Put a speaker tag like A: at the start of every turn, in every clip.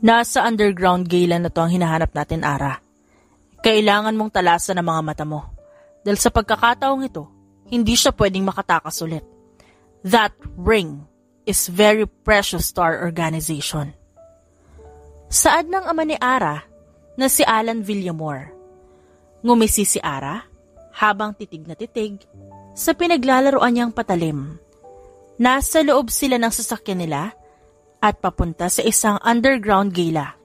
A: Nasa underground gala na to ang hinahanap natin, Ara. Kailangan mong talasan ang mga mata mo. Dahil sa pagkakataong ito, hindi siya pwedeng makatakas ulit. That ring is very precious to our organization. Saad ng ama ni Ara na si Alan Villamor. Ngumisi si Ara habang titig na titig sa pinaglalaroan niyang patalim. Nasa loob sila ng sasakyan nila at papunta sa isang underground gala.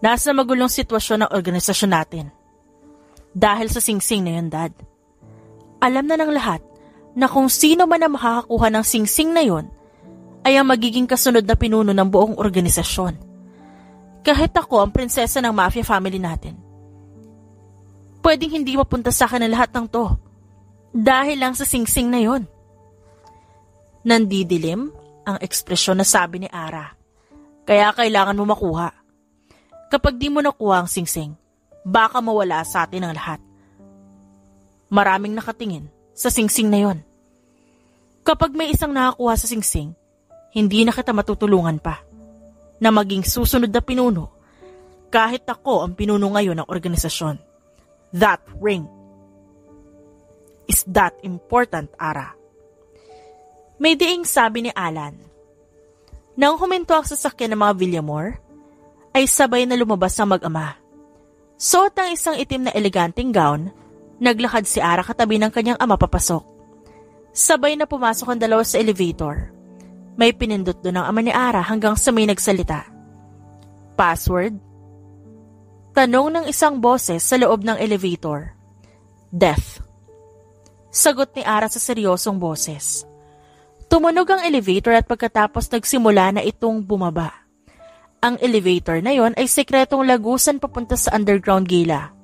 A: Nasa magulong sitwasyon ng organisasyon natin. Dahil sa singsing na yun, Dad. Alam na ng lahat na kung sino man ang makakakuha ng singsing na yun ay ang magiging kasunod na pinuno ng buong organisasyon. Kahit ako ang prinsesa ng mafia family natin. Pwedeng hindi mapunta sa akin ang lahat ng to. Dahil lang sa singsing na yun. Nandidilim ang ekspresyon na sabi ni Ara. Kaya kailangan mo makuha. Kapag di mo nakuha ang singsing, baka mawala sa atin ang lahat. Maraming nakatingin sa singsing na yon. Kapag may isang nakakuha sa singsing, hindi na kita matutulungan pa na maging susunod na pinuno kahit ako ang pinuno ngayon ng organisasyon. That ring is that important, Ara. May diing sabi ni Alan. Nang huminto ang sasakyan ng mga Villamor, ay sabay na lumabas ang mag-ama. Suot ang isang itim na eleganteng gown, naglakad si Ara katabi ng kanyang ama papasok. Sabay na pumasok ang dalawa sa elevator. May pinindot doon ang ama ni Ara hanggang sa may nagsalita. Password? Tanong ng isang boses sa loob ng elevator. Death. Sagot ni Ara sa seryosong boses. Tumunog ang elevator at pagkatapos nagsimula na itong bumaba. Ang elevator na yon ay sekretong lagusan papunta sa underground gala.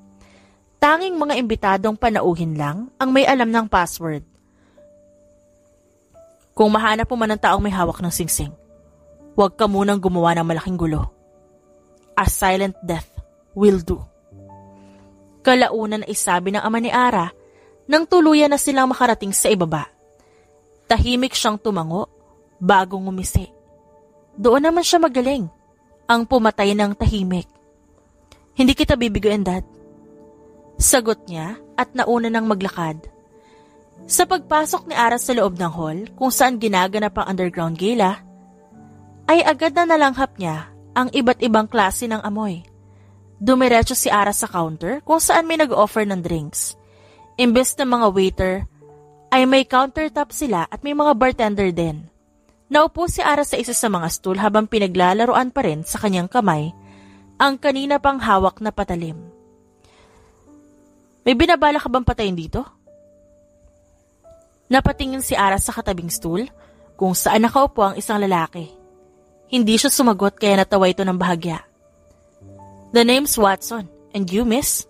A: Tanging mga imbitadong panauhin lang ang may alam ng password. Kung mahanap mo man ang taong may hawak ng singsing, huwag ka munang gumawa ng malaking gulo. A silent death will do. Kalaunan ay sabi ng ama ni Ara nang tuluyan na silang makarating sa ibaba. Tahimik siyang tumango bago ngumisi. Doon naman siya magaling. Ang pumatay ng tahimik. Hindi kita bibiguin, Dad. Sagot niya at nauna nang maglakad. Sa pagpasok ni Ara sa loob ng hall kung saan ginaganap ang underground gala, ay agad na nalanghap niya ang iba't ibang klase ng amoy. Dumiretso si Ara sa counter kung saan may nag-offer ng drinks. Imbes na mga waiter, ay may countertop sila at may mga bartender din. Naupo si Ara sa isa sa mga stool habang pinaglalaroan pa rin sa kanyang kamay ang kanina pang hawak na patalim. May binabala ka bang patayin dito? Napatingin si Ara sa katabing stool kung saan nakaupo ang isang lalaki. Hindi siya sumagot kaya natawa ito ng bahagya. The name's Watson, and you, miss?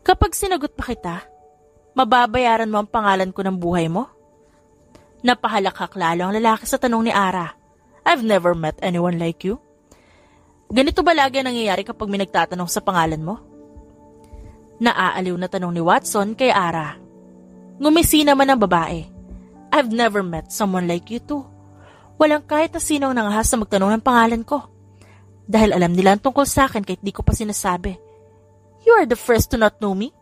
A: Kapag sinagot pa kita, mababayaran mo ang pangalan ko ng buhay mo? Napahalakhak lalo ang lalaki sa tanong ni Ara. I've never met anyone like you. Ganito ba lagi ang nangyayari kapag may nagtatanong sa pangalan mo? Naaaliw na tanong ni Watson kay Ara. Ngumisi naman ang babae. I've never met someone like you too. Walang kahit na sinong nangahas na magtanong ng pangalan ko. Dahil alam nila ang tungkol sa akin kahit di ko pa sinasabi. You are the first to not know me?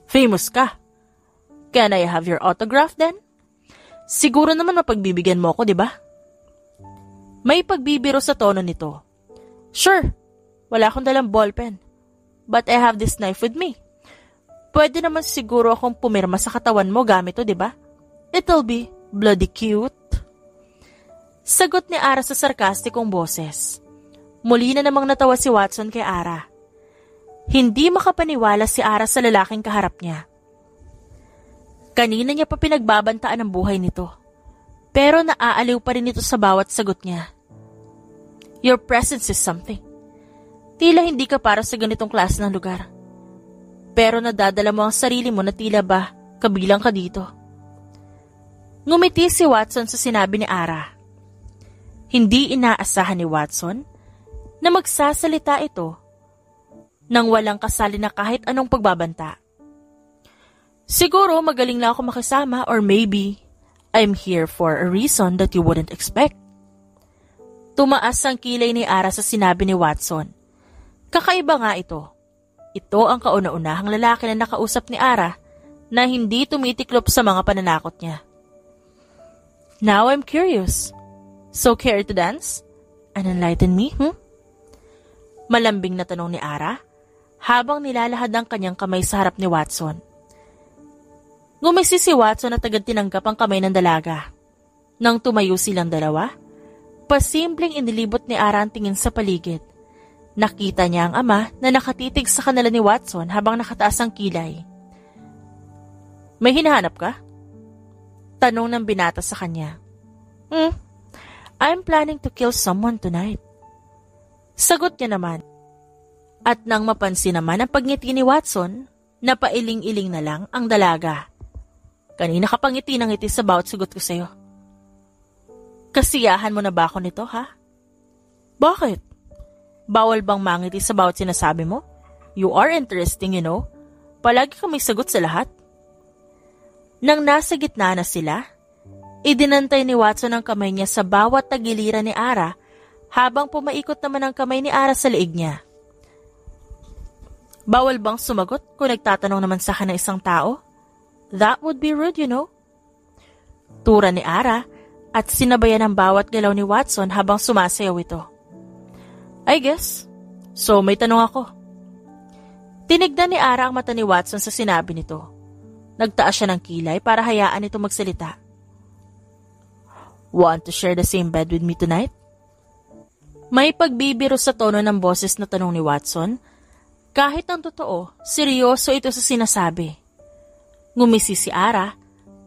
A: Famous ka. Can I have your autograph then? Siguro naman mapagbibigyan mo ako, di ba? May pagbibiro sa tono nito. Sure, wala akong dalang ballpen. But I have this knife with me. Pwede naman siguro akong pumirma sa katawan mo gamit to, di ba? It'll be bloody cute. Sagot ni Ara sa sarkastikong boses. Muli na namang natawa si Watson kay Ara. Hindi makapaniwala si Ara sa lalaking kaharap niya. Kanina niya pa pinagbabantaan ang buhay nito. Pero naaaliw pa rin ito sa bawat sagot niya. Your presence is something. Tila hindi ka para sa ganitong klase ng lugar. Pero nadadala mo ang sarili mo na tila ba kabilang ka dito. Ngumiti si Watson sa sinabi ni Ara. Hindi inaasahan ni Watson na magsasalita ito nang walang kasali na kahit anong pagbabanta. Siguro magaling lang ako makisama or maybe I'm here for a reason that you wouldn't expect. Tumaas ang kilay ni Ara sa sinabi ni Watson. Kakaiba nga ito. Ito ang kauna-unahang lalaki na nakausap ni Ara na hindi tumitiklop sa mga pananakot niya. Now I'm curious. So care to dance? And enlighten me, Malambing na tanong ni Ara habang nilalahad ang kanyang kamay sa harap ni Watson. Ngumisi si Watson at agad tinanggap ang kamay ng dalaga. Nang tumayo silang dalawa, pasimpleng inilibot ni Ara ang tingin sa paligid. Nakita niya ang ama na nakatitig sa kanila ni Watson habang nakataas ang kilay. May hinahanap ka? Tanong ng binata sa kanya. I'm planning to kill someone tonight. Sagot niya naman. At nang mapansin naman ang pagngiti ni Watson, napailing-iling na lang ang dalaga. Kanina ka pangiti ng ngiti sa bawat sagot ko sa'yo. Kasiyahan mo na ba ako nito, ha? Bakit? Bawal bang mangiti sa bawat sinasabi mo? You are interesting, you know. Palagi ka may sagot sa lahat. Nang nasa gitna na sila, idinantay ni Watson ang kamay niya sa bawat tagiliran ni Ara habang pumaikot naman ang kamay ni Ara sa leeg niya. Bawal bang sumagot kung nagtatanong naman sa akin ng isang tao? That would be rude, you know. Tura ni Ara at sinabayan ang bawat galaw ni Watson habang sumasayaw ito. I guess. So may tanong ako. Tinignan ni Ara ang mata ni Watson sa sinabi nito. Nagtaas siya ng kilay para hayaan ito magsalita. Want to share the same bed with me tonight? May pagbibiro sa tono ng boses na tanong ni Watson. Kahit ang totoo, seryoso ito sa sinasabi. Ngumisi si Ara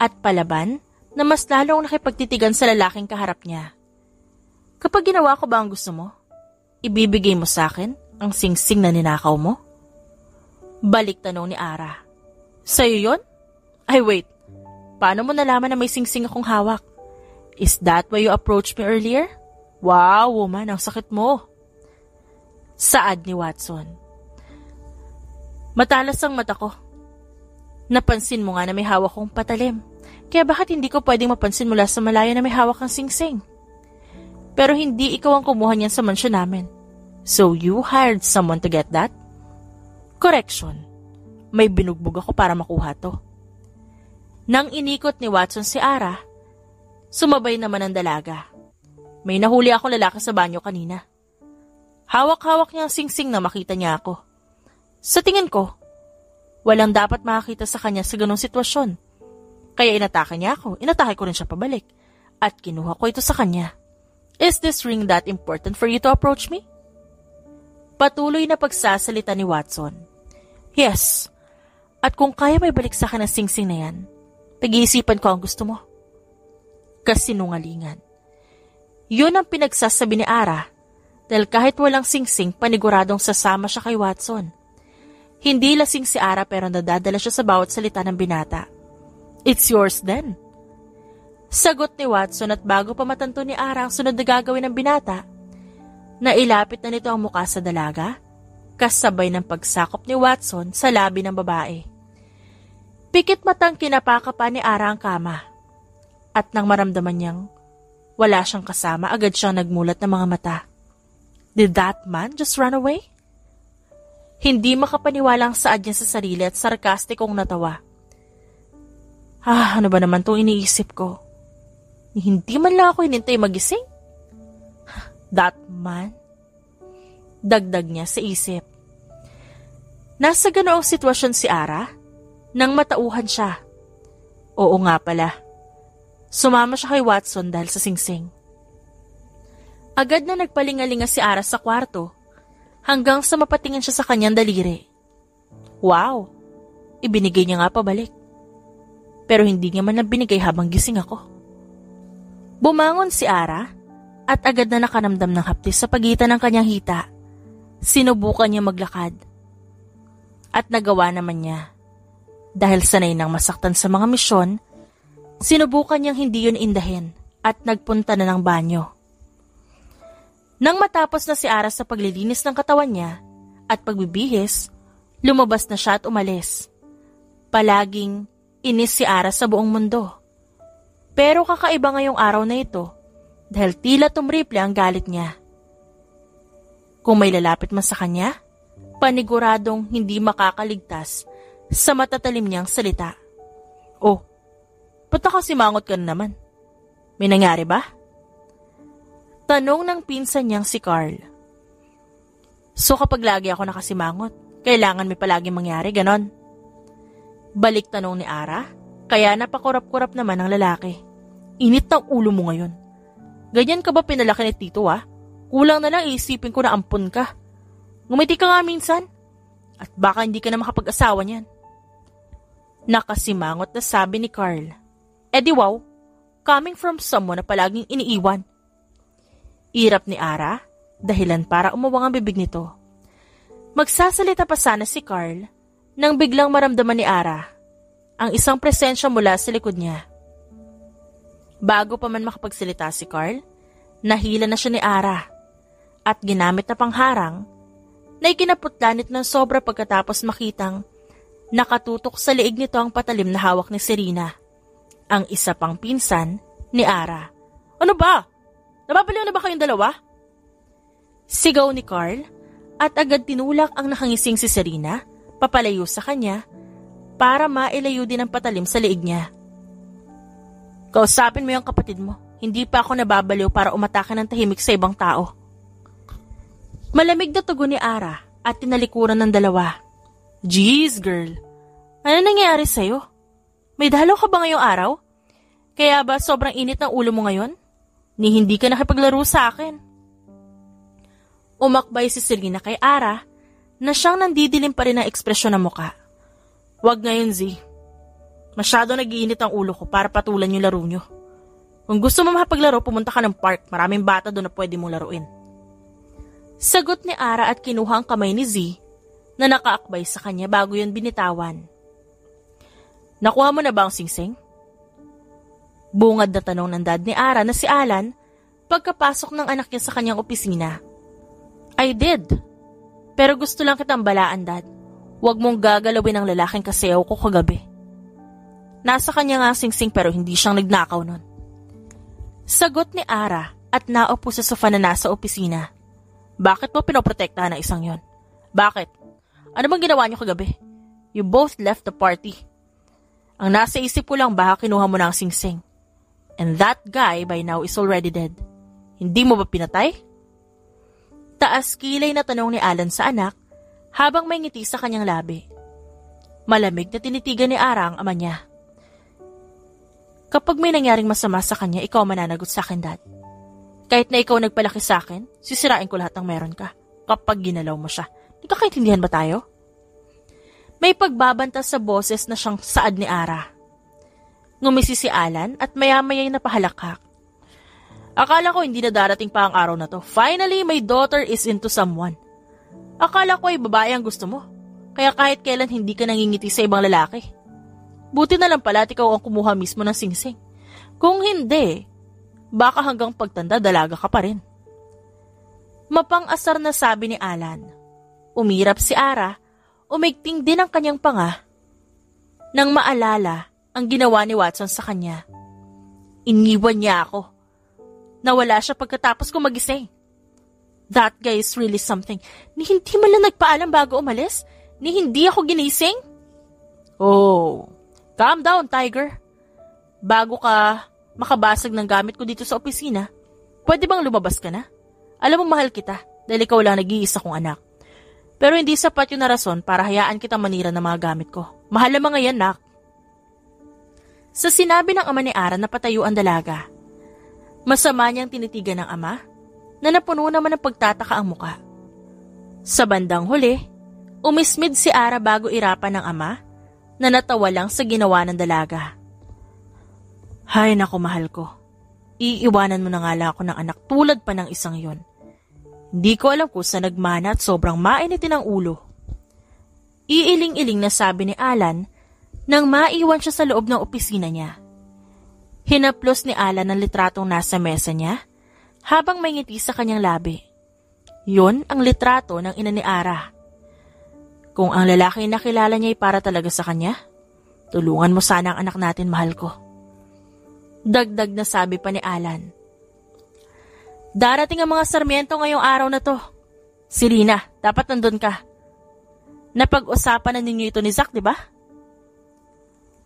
A: at palaban na mas lalong nakipagtitigan sa lalaking kaharap niya. Kapag ginawa ko ba ang gusto mo, ibibigay mo sa akin ang singsing na ninakaw mo? Balik tanong ni Ara. Sa'yo yun? Ay wait, paano mo nalaman na may singsing akong hawak? Is that why you approached me earlier? Wow, woman, ang sakit mo. Saad ni Watson. Matalas ang mata ko. Napansin mo nga na may hawak kong patalim. Kaya bakit hindi ko pwedeng mapansin mula sa malayo na may hawak kang singsing? Pero hindi ikaw ang kumuha niyan sa mansyon namin. So you hired someone to get that? Correction. May binugbog ako para makuha to. Nang inikot ni Watson si Ara, sumabay naman ang dalaga. May nahuli akong lalaki sa banyo kanina. Hawak-hawak niya ang singsing na makita niya ako. Sa tingin ko, walang dapat makakita sa kanya sa ganong sitwasyon. Kaya inatake niya ako, inatake ko rin siya pabalik. At kinuha ko ito sa kanya. Is this ring that important for you to approach me? Patuloy na pagsasalita ni Watson. Yes. At kung kaya may balik sa akin ang singsing na yan, pag-iisipan ko ang gusto mo. Kasinungalingan. Yun ang pinagsasabi ni Ara dahil kahit walang singsing, paniguradong sasama siya kay Watson. Hindi lasing si Ara pero nadadala siya sa bawat salita ng binata. It's yours then. Sagot ni Watson at bago pa matanto ni Ara ang sunod na gagawin ng binata, nailapit na nito ang mukha sa dalaga, kasabay ng pagsakop ni Watson sa labi ng babae. Pikit matang kinapaka pa ni Ara ang kama. At nang maramdaman niyang wala siyang kasama, agad siyang nagmulat ng mga mata. Did that man just run away? Hindi makapaniwala ang saad niya sa sarili at sarkastikong natawa. Ano ba naman itong iniisip ko? Hindi man lang ako hinintay magising. That man? Dagdag niya sa isip. Nasa ganoong sitwasyon si Ara nang matauhan siya. Oo nga pala. Sumama siya kay Watson dahil sa singsing. Agad na nagpalingalinga si Ara sa kwarto hanggang sa mapatingin siya sa kanyang daliri. Wow! Ibinigay niya nga pabalik. Pero hindi niya man binigay habang gising ako. Bumangon si Ara at agad na nakanamdam ng haptis sa pagitan ng kanyang hita. Sinubukan niya maglakad. At nagawa naman niya. Dahil sanay nang masaktan sa mga misyon, sinubukan niyang hindi yun indahin at nagpunta na ng banyo. Nang matapos na si Ara sa paglilinis ng katawan niya at pagbibihis, lumabas na siya at umalis. Palaging inis si Ara sa buong mundo. Pero kakaiba ngayong araw na ito dahil tila tumriple ang galit niya. Kung may lalapit man sa kanya, paniguradong hindi makakaligtas sa matatalim niyang salita. Oh, ba't nakasimangot ka na naman? May nangyari ba? Tanong ng pinsan niyang si Carl. So kapag lagi ako nakasimangot, kailangan may palagi mangyari, ganon? Balik tanong ni Ara, kaya napakurap-kurap naman ang lalaki. Init ng ulo mo ngayon. Ganyan ka ba pinalaki ni Tito Kulang na lang iisipin ko na ampun ka. Ngumiti ka nga minsan. At baka hindi ka na makapag-asawa niyan. Nakasimangot na sabi ni Carl. Di wow, coming from someone na palaging iniiwan. Irap ni Ara, dahilan para umawang ang bibig nito. Magsasalita pa sana si Carl nang biglang maramdaman ni Ara ang isang presensya mula sa likod niya. Bago pa man makapagsalita si Carl, nahila na siya ni Ara at ginamit na pangharang na ikinaputlanit ng sobra pagkatapos makitang nakatutok sa liig nito ang patalim na hawak ni Serena, ang isa pang pinsan ni Ara. Ano ba? Nababaliw na ba kayong dalawa? Sigaw ni Carl at agad tinulak ang nakangising si Serena papalayo sa kanya para mailayo din ang patalim sa liig niya. Kausapin mo yung kapatid mo. Hindi pa ako nababaliw para umatake ng tahimik sa ibang tao. Malamig na tugon ni Ara at tinalikuran ng dalawa. Jeez, girl. Ano nangyayari sa'yo? May dalaw ka ba ngayong araw? Kaya ba sobrang init ng ulo mo ngayon? Ni hindi ka nakipaglaro sa akin. Umakbay si Serena kay Ara na siyang nandidilim pa rin ang ekspresyon ng muka. Wag ngayon, Z. Masyado nag-iinit ang ulo ko para patulan yung laro nyo. Kung gusto mo mapaglaro, pumunta ka ng park. Maraming bata doon na pwede mong laruin. Sagot ni Ara at kinuha ang kamay ni Z na nakaakbay sa kanya bago yun binitawan. Nakuha mo na ba ang singsing? Bungad na tanong ng dad ni Ara na si Alan pagkapasok ng anak niya sa kanyang opisina. I did. Pero gusto lang kitang balaan, Dad. Huwag mong gagalawin ang lalaking kasayaw ko kagabi. Nasa kanya nga singsing pero hindi siyang nagnakaw nun. Sagot ni Ara at naupo sa sofa na nasa opisina. Bakit mo pinoprotektahan ang isang yon? Bakit? Ano bang ginawa niyo kagabi? You both left the party. Ang nasa isip ko lang baka kinuha mo na ang singsing. And that guy by now is already dead. Hindi mo ba pinatay? Taas kilay na tanong ni Alan sa anak habang may ngiti sa kanyang labi. Malamig na tinitigan ni Ara ang ama niya. Kapag may nangyaring masama sa kanya, ikaw mananagot sa akin, Dad. Kahit na ikaw nagpalaki sa akin, sisirain ko lahat ng meron ka kapag ginalaw mo siya. Nagkakaintindihan ba tayo? May pagbabanta sa boses na siyang saad ni Ara. Ngumisi si Alan at maya-maya'y napahalakak. Akala ko hindi na darating pa ang araw na to. Finally, my daughter is into someone. Akala ko ay babae ang gusto mo. Kaya kahit kailan hindi ka nangingiti sa ibang lalaki. Buti na lang pala at ikaw ang kumuha mismo ng singsing. Kung hindi, baka hanggang pagtanda dalaga ka pa rin. Mapang-asar na sabi ni Alan. Umirap si Ara, umigting din ang kanyang panga nang maalala ang ginawa ni Watson sa kanya. Iniwan niya ako. Nawala siya pagkatapos ko magising. That guy is really something. Ni hindi man lang nagpaalam bago umalis? Ni hindi ako ginising? Oh, calm down, Tiger. Bago ka makabasag ng gamit ko dito sa opisina, pwede bang lumabas ka na? Alam mo mahal kita dahil ikaw lang nag-iisa kong anak. Pero hindi sapat yun na rason para hayaan kitang manira ng mga gamit ko. Mahal na mga yan, nak. Sa sinabi ng ama ni Ara na patayo ang dalaga, masama niyang tinitigan ng ama na napuno naman ng pagtataka ang muka. Sa bandang huli, umismid si Ara bago irapan ng ama na natawa lang sa ginawa ng dalaga. Hay nako mahal ko, iiwanan mo na nga lang ako ng anak tulad pa ng isang yon. Hindi ko alam kung saan nagmana at sobrang mainitin ang ulo. Iiling-iling na sabi ni Alan nang maiwan siya sa loob ng opisina niya. Hinaplos ni Alan ang litratong nasa mesa niya habang may ngiti sa kanyang labi. Yun ang litrato ng ina ni Ara. Kung ang lalaki na kilala niya ay para talaga sa kanya, tulungan mo sana ang anak natin, mahal ko. Dagdag na sabi pa ni Alan. Darating ang mga Sarmiento ngayong araw na to. Serena, dapat nandun ka. Napag-usapan na ninyo ito ni Zack, di ba?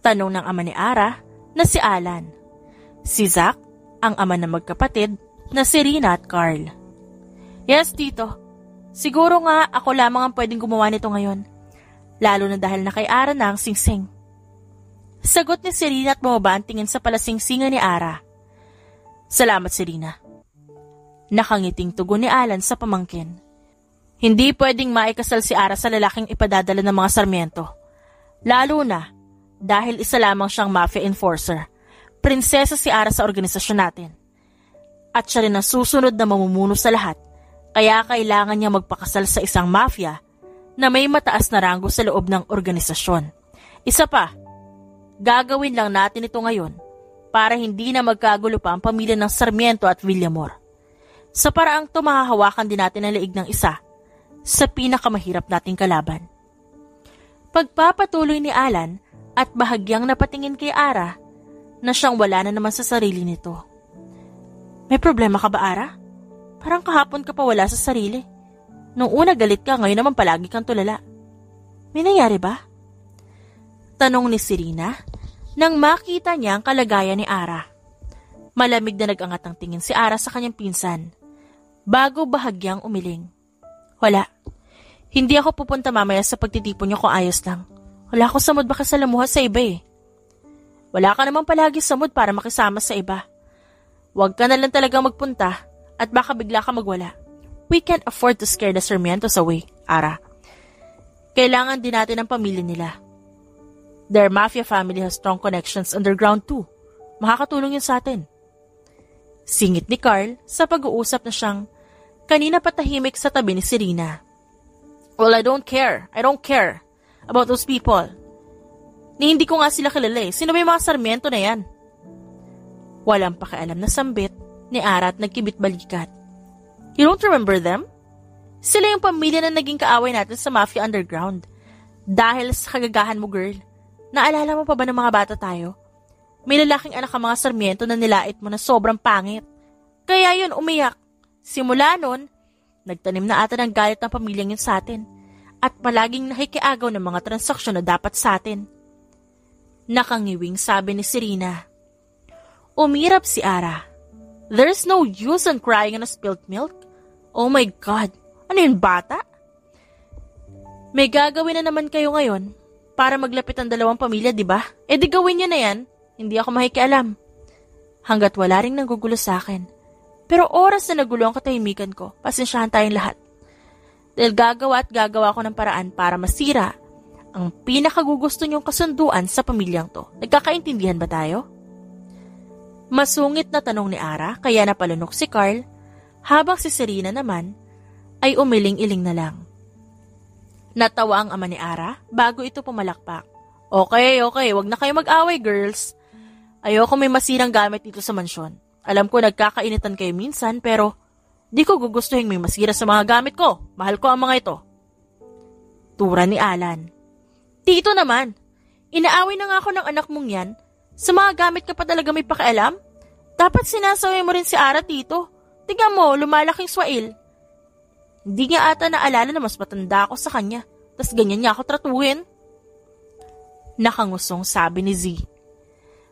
A: Tanong ng ama ni Ara na si Alan. Si Zack, ang ama ng magkapatid na si Rina at Carl. Yes, tito. Siguro nga ako lamang ang pwedeng gumawa nito ngayon. Lalo na dahil na kay Ara na ang singsing. Sagot ni si Rina at bumaba ang tingin sa palasingsingan ni Ara. Salamat, si Rina. Nakangiting tugon ni Alan sa pamangkin. Hindi pwedeng maikasal si Ara sa lalaking ipadadala ng mga Sarmiento. Lalo na dahil isa lamang siyang mafia enforcer. Prinsesa si Ara sa organisasyon natin. At siya rin ang susunod na mamumuno sa lahat. Kaya kailangan niya magpakasal sa isang mafia na may mataas na ranggo sa loob ng organisasyon. Isa pa, gagawin lang natin ito ngayon para hindi na magkagulo pa ang pamilya ng Sarmiento at Villamor. Sa paraang ito mahahawakan din natin ang leeg ng isa sa pinakamahirap nating kalaban. Pagpapatuloy ni Alan at bahagyang napatingin kay Ara na siyang wala na naman sa sarili nito. May problema ka ba, Ara? Parang kahapon ka pa wala sa sarili. Nung una galit ka, ngayon naman palagi kang tulala. May nangyari ba? Tanong ni Serena nang makita niya ang kalagayan ni Ara. Malamig na nag-angat ang tingin si Ara sa kanyang pinsan bago bahagyang umiling. Wala. Hindi ako pupunta mamaya sa pagtitipon niyo kung ayos lang. Wala akong samod makisalamuha sa iba eh. Wala ka naman palagi samod para makisama sa iba. Huwag ka na lang talagang magpunta at baka bigla ka magwala. We can't afford to scare the Sarmientos away, Ara. Kailangan din natin ang pamilya nila. Their mafia family has strong connections underground too. Makakatulong yun sa atin. Singit ni Carl sa pag-uusap na siyang kanina patahimik sa tabi ni Serena. Well, I don't care about those people. Ni hindi ko nga sila kilala eh. Sino ba yung mga Sarmiento na yan? Walang pakialam na sambit ni Ara at nagkibit balikat. You don't remember them? Sila yung pamilya na naging kaaway natin sa Mafia Underground. Dahil sa kagagahan mo, girl. Naalala mo pa ba ng mga bata tayo? May lalaking anak ang mga Sarmiento na nilait mo na sobrang pangit. Kaya yun, umiyak. Simula nun, nagtanim na ata ng galit ng pamilyang yun sa atin. At palaging nakikiagaw ng mga transaksyon na dapat sa atin. Nakangiwing sabi ni Serena. Umirap si Ara. There's no use in crying on a spilt milk. Oh my God, ano yun, bata? May gagawin na naman kayo ngayon para maglapit ang dalawang pamilya, di ba? Eh di gawin niyo na yan, hindi ako makikialam. Hanggat wala ring nanggugulo sa akin. Pero oras na nagulo ang katahimikan ko, pasensyahan tayong lahat. Dahil gagawa ko ng paraan para masira ang pinakagugusto niyong kasunduan sa pamilyang to. Nagkakaintindihan ba tayo? Masungit na tanong ni Ara kaya napalunok si Carl habang si Serena naman ay umiling-iling na lang. Natawa ang ama ni Ara bago ito pumalakpak. Okay, wag na kayo mag-away, girls. Ayoko may masirang gamit dito sa mansyon. Alam ko nagkakainitan kayo minsan pero di ko gugustuhin may masira sa mga gamit ko. Mahal ko ang mga ito. Tura ni Alan. Tito naman, inaaway na nga ako ng anak mong yan. Sa mga gamit ka pa talaga may pakialam? Dapat sinasaway mo rin si Ara, tito. Tingnan mo, lumalaking swail. Hindi niya ata naalala na mas matanda ako sa kanya. Tas ganyan niya ako tratuhin. Nakangusong sabi ni Z.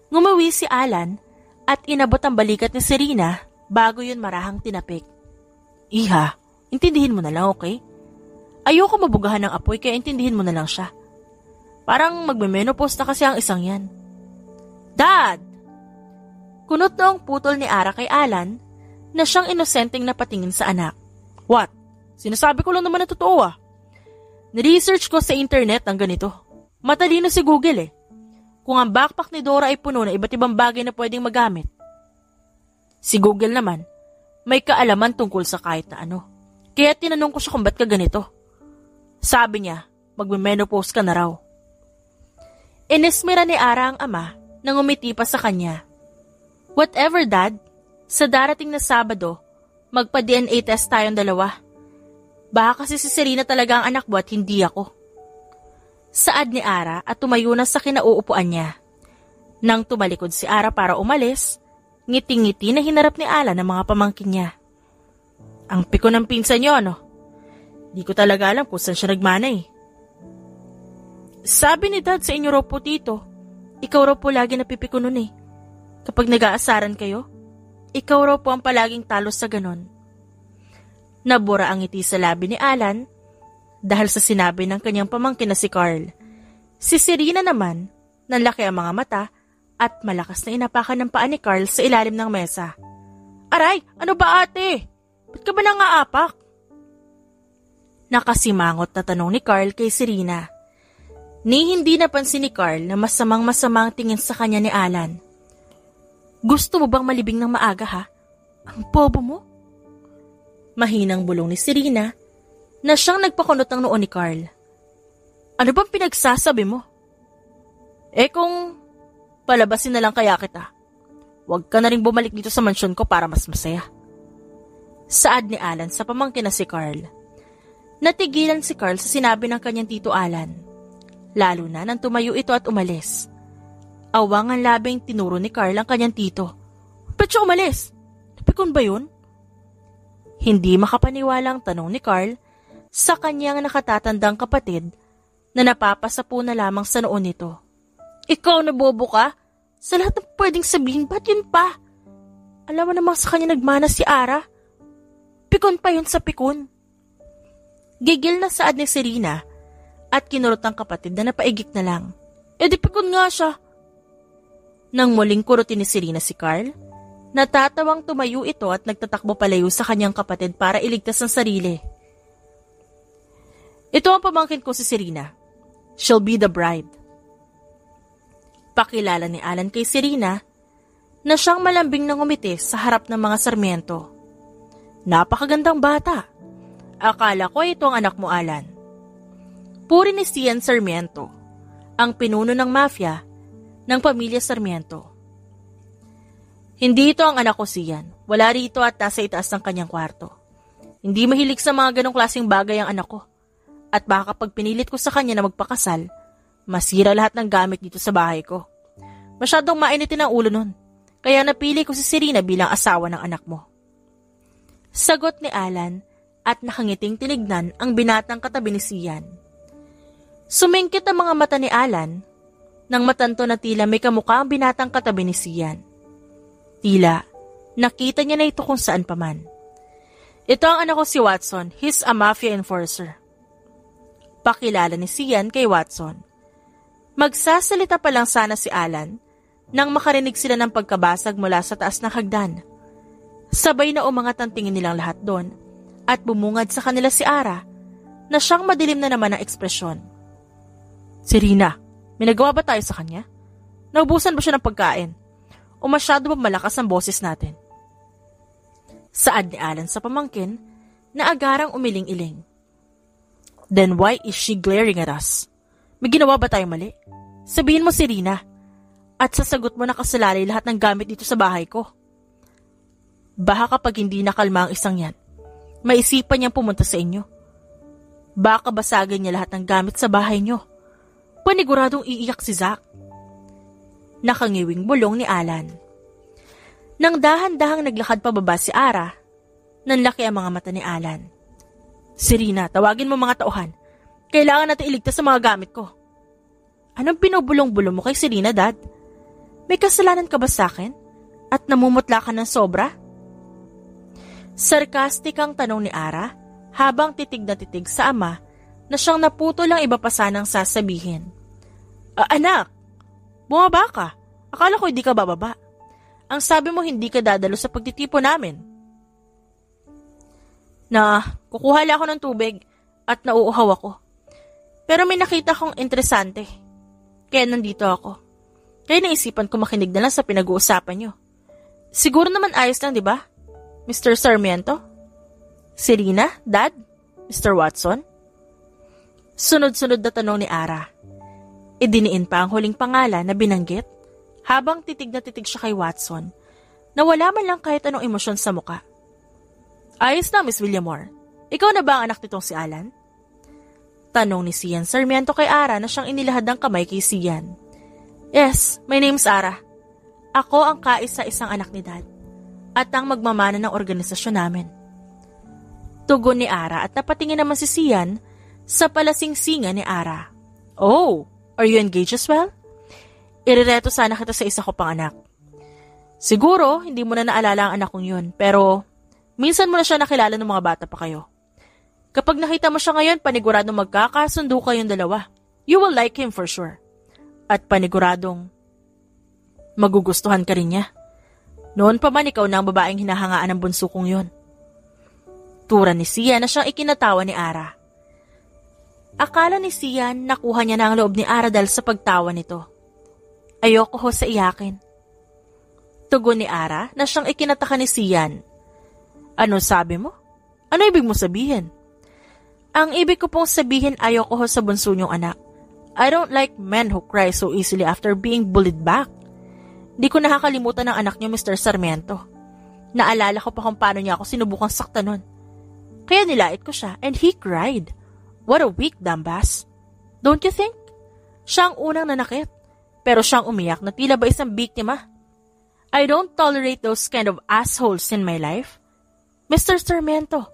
A: Ngumawi si Alan at inabot ang balikat ni Serena bago yun marahang tinapik. Iha, intindihin mo na lang, okay? Ayoko mabugahan ng apoy kaya intindihin mo na lang siya. Parang magme-menopause na kasi ang isang yan. Dad! Kunot na ang putol ni Ara kay Alan na siyang inosenteng napatingin sa anak. What? Sinasabi ko lang naman na totoo ah. Niresearch ko sa internet ang ganito. Matalino si Google eh. Kung ang backpack ni Dora ay puno na iba't ibang bagay na pwedeng magamit. Si Google naman, may kaalaman tungkol sa kahit na ano. Kaya tinanong ko siya kung ba't ka ganito. Sabi niya, magme-menopause ka na raw. Inesmera ni Ara ang ama nang umiti pa sa kanya. Whatever, Dad. Sa darating na Sabado, magpa-DNA test tayong dalawa. Baka kasi si Serena talaga ang anak mo at hindi ako. Saad ni Ara at tumayo na sa kinauupuan niya. Nang tumalikod si Ara para umalis, ngiting-ngiti na hinarap ni Alan ang mga pamangkin niya. Ang piko ng pinsan niyo, ano? Di ko talaga alam kung saan siya nagmana eh. Sabi ni Dad sa inyo raw po, Tito, ikaw raw po lagi napipiko nun eh. Kapag nag-aasaran kayo, ikaw raw po ang palaging talo sa ganon. Nabura ang ngiti sa labi ni Alan dahil sa sinabi ng kanyang pamangkin na si Carl. Si Serena naman, nanlaki ang mga mata at malakas na inapakan ng paa ni Carl sa ilalim ng mesa. Aray, ano ba ate? Ba't ka ba nangaapak? Nakasimangot na tanong ni Carl kay Serena. Ni hindi napansin ni Carl na masamang-masamang tingin sa kanya ni Alan. Gusto mo bang malibing ng maaga ha? Ang bobo mo? Mahinang bulong ni Serena na siyang nagpakunot ng noon ni Carl. Ano bang pinagsasabi mo? Kung palabasin na lang kaya kita, huwag ka na rin bumalik dito sa mansyon ko para mas masaya. Saad ni Alan sa pamangkin na si Carl. Natigilan si Carl sa sinabi ng kanyang tito Alan. Lalo na nang tumayo ito at umalis. Awang ang labing tinuro ni Carl ang kanyang tito. Ba't siya umalis? Napikon ba yun? Hindi makapaniwalang tanong ni Carl sa kanyang nakatatandang kapatid na napapasapo na lamang sa noon nito. Ikaw na bobo ka? Sa lahat ng pwedeng sabihin, ba't yun pa? Alam mo namang sa kanya nagmana si Ara. Pikon pa yun sa pikon. Gigil na saad ni Serena at kinurot ang kapatid na napaigik na lang. Di pikon nga siya. Nang muling kurutin ni Serena si Carl, natatawang tumayo ito at nagtatakbo palayo sa kanyang kapatid para iligtas ang sarili. Ito ang pamangkin ko si Serena. She'll be the bride. Pakilala ni Alan kay Serena na siyang malambing na ngumiti sa harap ng mga Sarmiento. Napakagandang bata. Akala ko ito ang anak mo, Alan. Puri ni Cian Sarmiento, ang pinuno ng mafia ng pamilya Sarmiento. Hindi ito ang anak ko, Cian. Wala rito at nasa itaas ng kanyang kwarto. Hindi mahilig sa mga ganong klaseng bagay ang anak ko. At baka kapag pinilit ko sa kanya na magpakasal, masira lahat ng gamit dito sa bahay ko. Masyadong mainitin ang ulo nun. Kaya napili ko si Serena bilang asawa ng anak mo. Sagot ni Alan at nakangiting tinignan ang binatang katabi ni Cian. Sumingkit ang mga mata ni Alan nang matanto na tila may kamukha ang binatang katabi ni Cian. Tila, nakita niya na ito kung saan paman. Ito ang anak ko si Watson. He's a mafia enforcer. Pakilala ni Cian kay Watson. Magsasalita pa lang sana si Alan nang makarinig sila ng pagkabasag mula sa taas ng hagdan. Sabay na umangat ang tingin nilang lahat doon at bumungad sa kanila si Ara na siyang madilim na naman ang ekspresyon. Serena, may nagawa ba tayo sa kanya? Naubusan ba siya ng pagkain? O masyado ba malakas ang boses natin? Saad ni Alan sa pamangkin na agarang umiling-iling. Then why is she glaring at us? May ginawa ba tayong mali? Sabihin mo, Serena. At sasagot mo na kasalalay lahat ng gamit dito sa bahay ko. Baka kapag hindi nakalma ang isang yan, maisipan niyang pumunta sa inyo. Baka basagin niya lahat ng gamit sa bahay niyo. Paniguradong iiyak si Zach. Nakangiwing bulong ni Alan. Nang dahan-dahang naglakad pababa si Ara, nanlaki ang mga mata ni Alan. Serena, tawagin mo mga tauhan. Kailangan natin iligtas sa mga gamit ko. Anong binubulong-bulong mo kay Serena, Dad? May kasalanan ka ba sa akin? At namumutla ka ng sobra? Sarkastik ang tanong ni Ara habang titig na titig sa ama na siyang naputo lang iba pa sanang sasabihin. Anak, bumaba ka. Akala ko hindi ka bababa. Ang sabi mo hindi ka dadalo sa pagtitipo namin. Kukuha lang ako ng tubig at nauuhaw ako. Pero may nakita kong interesante. Kaya nandito ako. Kaya naisipan ko makinig na lang sa pinag-uusapan nyo. Siguro naman ayos lang, di ba? Mr. Sarmiento? Serena? Dad? Mr. Watson? Sunod-sunod na tanong ni Ara. Idiniin pa ang huling pangalan na binanggit habang titig na titig siya kay Watson na wala man lang kahit anong emosyon sa muka. Ayos na, Miss Villamore. Ikaw na ba ang anak nitong si Alan? Tanong ni Cian Sarmiento kay Ara na siyang inilahad ng kamay kay Cian. Yes, my name's Ara. Ako ang kaisa-isang anak ni Dad at ang magmamana ng organisasyon namin. Tugon ni Ara at napatingin naman si Sian sa palasingsingan ni Ara. Oh, are you engaged as well? Irereto sana kita sa isa ko pang anak. Siguro, hindi mo na naalala ang anak kong yun, pero minsan mo na siya nakilala ng mga bata pa kayo. Kapag nakita mo siya ngayon, paniguradong magkakasundo kayong dalawa. You will like him for sure. At paniguradong magugustuhan ka rin niya. Noon pa man ikaw na ang babaeng hinahangaan ng bunso kong yun. Tura ni Sian na siyang ikinatawa ni Ara. Akala ni Sian nakuha niya na ang loob ni Ara dahil sa pagtawa nito. Ayoko ho sa iyakin. Tugon ni Ara na siyang ikinataka ni Sian. Ano sabi mo? Ano ibig mo sabihin? Ang ibig ko pong sabihin ayoko ho sa bunso niyong anak. I don't like men who cry so easily after being bullied back. Di ko nakakalimutan ng anak niyo, Mr. Sarmiento. Naalala ko pa kung paano niya ako sinubukang saktan nun. Kaya nilait ko siya and he cried. What a weak dumbass. Don't you think? Siya ang unang nanakit. Pero siyang umiyak na tila ba isang biktima. I don't tolerate those kind of assholes in my life. Mr. Sarmiento,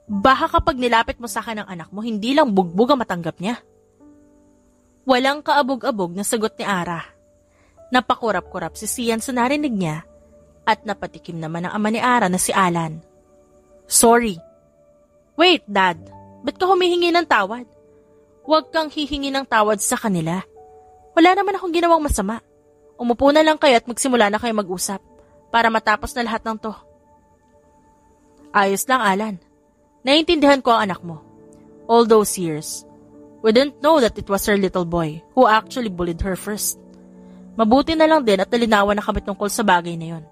A: baka kapag nilapit mo sa akin ang anak mo, hindi lang bugbog ang matanggap niya. Walang kaabog-abog na sagot ni Ara. Napakurap-kurap si Sian sa narinig niya at napatikim naman ang ama ni Ara na si Alan. Sorry. Wait, Dad. Ba't ka humihingi ng tawad? Huwag kang hihingi ng tawad sa kanila. Wala naman akong ginawang masama. Umupo na lang kayo at magsimula na kayo mag-usap para matapos na lahat ng to. Ayos lang, Alan. Naiintindihan ko ang anak mo. All those years, we didn't know that it was her little boy who actually bullied her first. Mabuti na lang din at nalinawan na kami tungkol sa bagay na yon.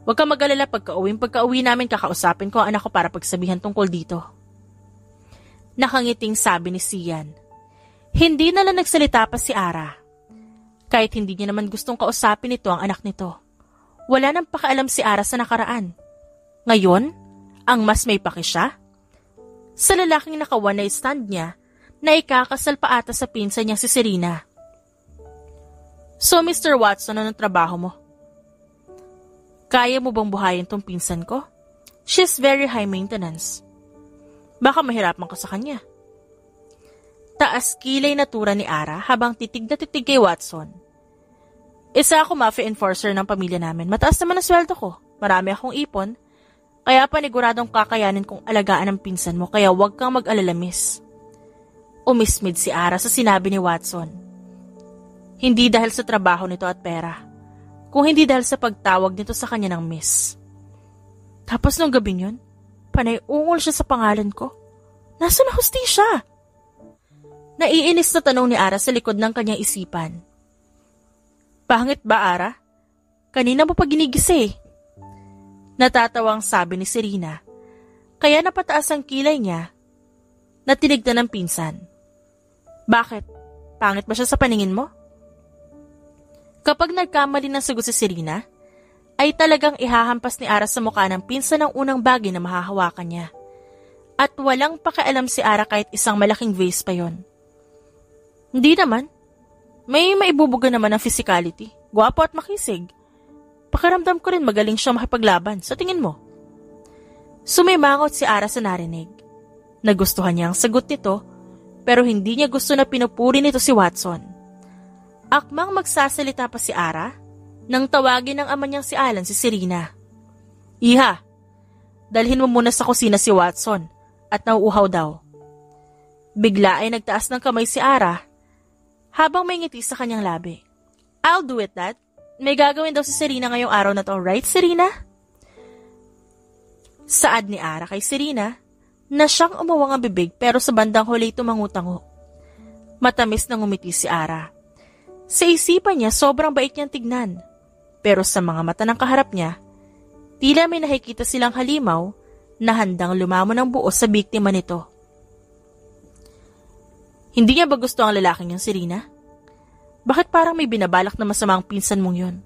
A: Huwag kang mag-alala pagka-uwi namin kakausapin ko ang anak ko para pagsabihan tungkol dito. Nakangiting sabi ni Sian. Hindi na lang nagsalita pa si Ara. Kahit hindi niya naman gustong kausapin nito ang anak nito. Wala nang pakialam si Ara sa nakaraan. Ngayon, ang mas may paki siya? Sa lalaking naka-one night stand niya na ikakasal pa ata sa pinsan niya si Serena. So, Mr. Watson, anong trabaho mo? Kaya mo bang buhayin tong pinsan ko? She's very high maintenance. Baka mahirapan ka sa kanya. Taas kilay na tura ni Ara habang titig na titig kay Watson. Isa ako mafia enforcer ng pamilya namin. Mataas naman ang sweldo ko. Marami akong ipon. Kaya paniguradong kakayanin kong alagaan ang pinsan mo kaya huwag kang mag-alala, miss. Umismid si Ara sa sinabi ni Watson. Hindi dahil sa trabaho nito at pera. Kung hindi dahil sa pagtawag nito sa kanya ng miss. Tapos nung gabing yun, panay ungol siya sa pangalan ko. Nasaan na hustisya? Naiinis na tanong ni Ara sa likod ng kanyang isipan. Pangit ba, Ara? Kanina mo pa ginigisi. Natatawang sabi ni Serena. Kaya napataas ang kilay niya na tinignan ng pinsan. Bakit? Pangit ba siya sa paningin mo? Kapag nagkamali ng sagot si Serena, ay talagang ihahampas ni Ara sa mukha ng pinsan ang unang bagay na mahahawakan niya. At walang pakialam si Ara kahit isang malaking vase pa yon. Hindi naman. May maibubuga naman ng physicality. Gwapo at makisig. Pakiramdam ko rin magaling siya makipaglaban. Sa tingin mo? Sumimangot si Ara sa narinig. Nagustuhan niya ang sagot nito, pero hindi niya gusto na pinupuri nito si Watson. Akmang magsasalita pa si Ara, nang tawagin ng ama niyang si Alan si Serena. Iha, dalhin mo muna sa kusina si Watson at nauuhaw daw. Bigla ay nagtaas ng kamay si Ara habang may ngiti sa kanyang labi. I'll do it, Dad. May gagawin daw si Serena ngayong araw na to, right, Serena? Saad ni Ara kay Serena na siyang umawang ang bibig pero sa bandang huli tumangutango. Matamis na ngumiti si Ara. Sa isipan niya, sobrang bait niyang tignan. Pero sa mga mata ng kaharap niya, tila may nakikita silang halimaw na handang lumamon ng buo sa biktima nito. Hindi niya ba gusto ang lalaking yung Serena? Bakit parang may binabalak na masamang pinsan mong yun?